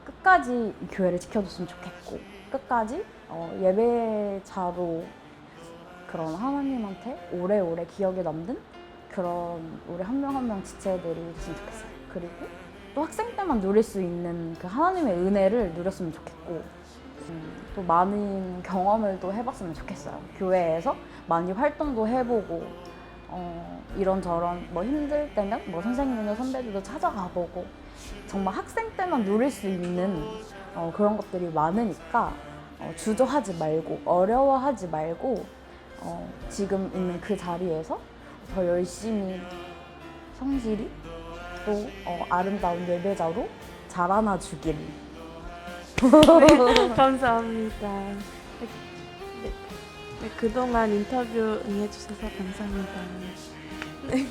끝까지 이 교회를 지켜줬으면 좋겠고, 끝까지 예배자로 그런 하나님한테 오래오래 기억에 남는 그런 우리 한 명 한 명 지체들이 있으면 좋겠어요. 그리고 또 학생 때만 누릴 수 있는 그 하나님의 은혜를 누렸으면 좋겠고, 또 많은 경험을 또 해봤으면 좋겠어요. 교회에서 많이 활동도 해보고, 이런저런 뭐 힘들 때면 뭐 선생님이나 선배들도 찾아가보고, 정말 학생 때만 누릴 수 있는 그런 것들이 많으니까 주저하지 말고, 어려워하지 말고, 지금 있는 그 자리에서 더 열심히 성실히 또 아름다운 예배자로 자라나 주길. 네, 감사합니다. 네, 그동안 인터뷰 응해주셔서 감사합니다. 네.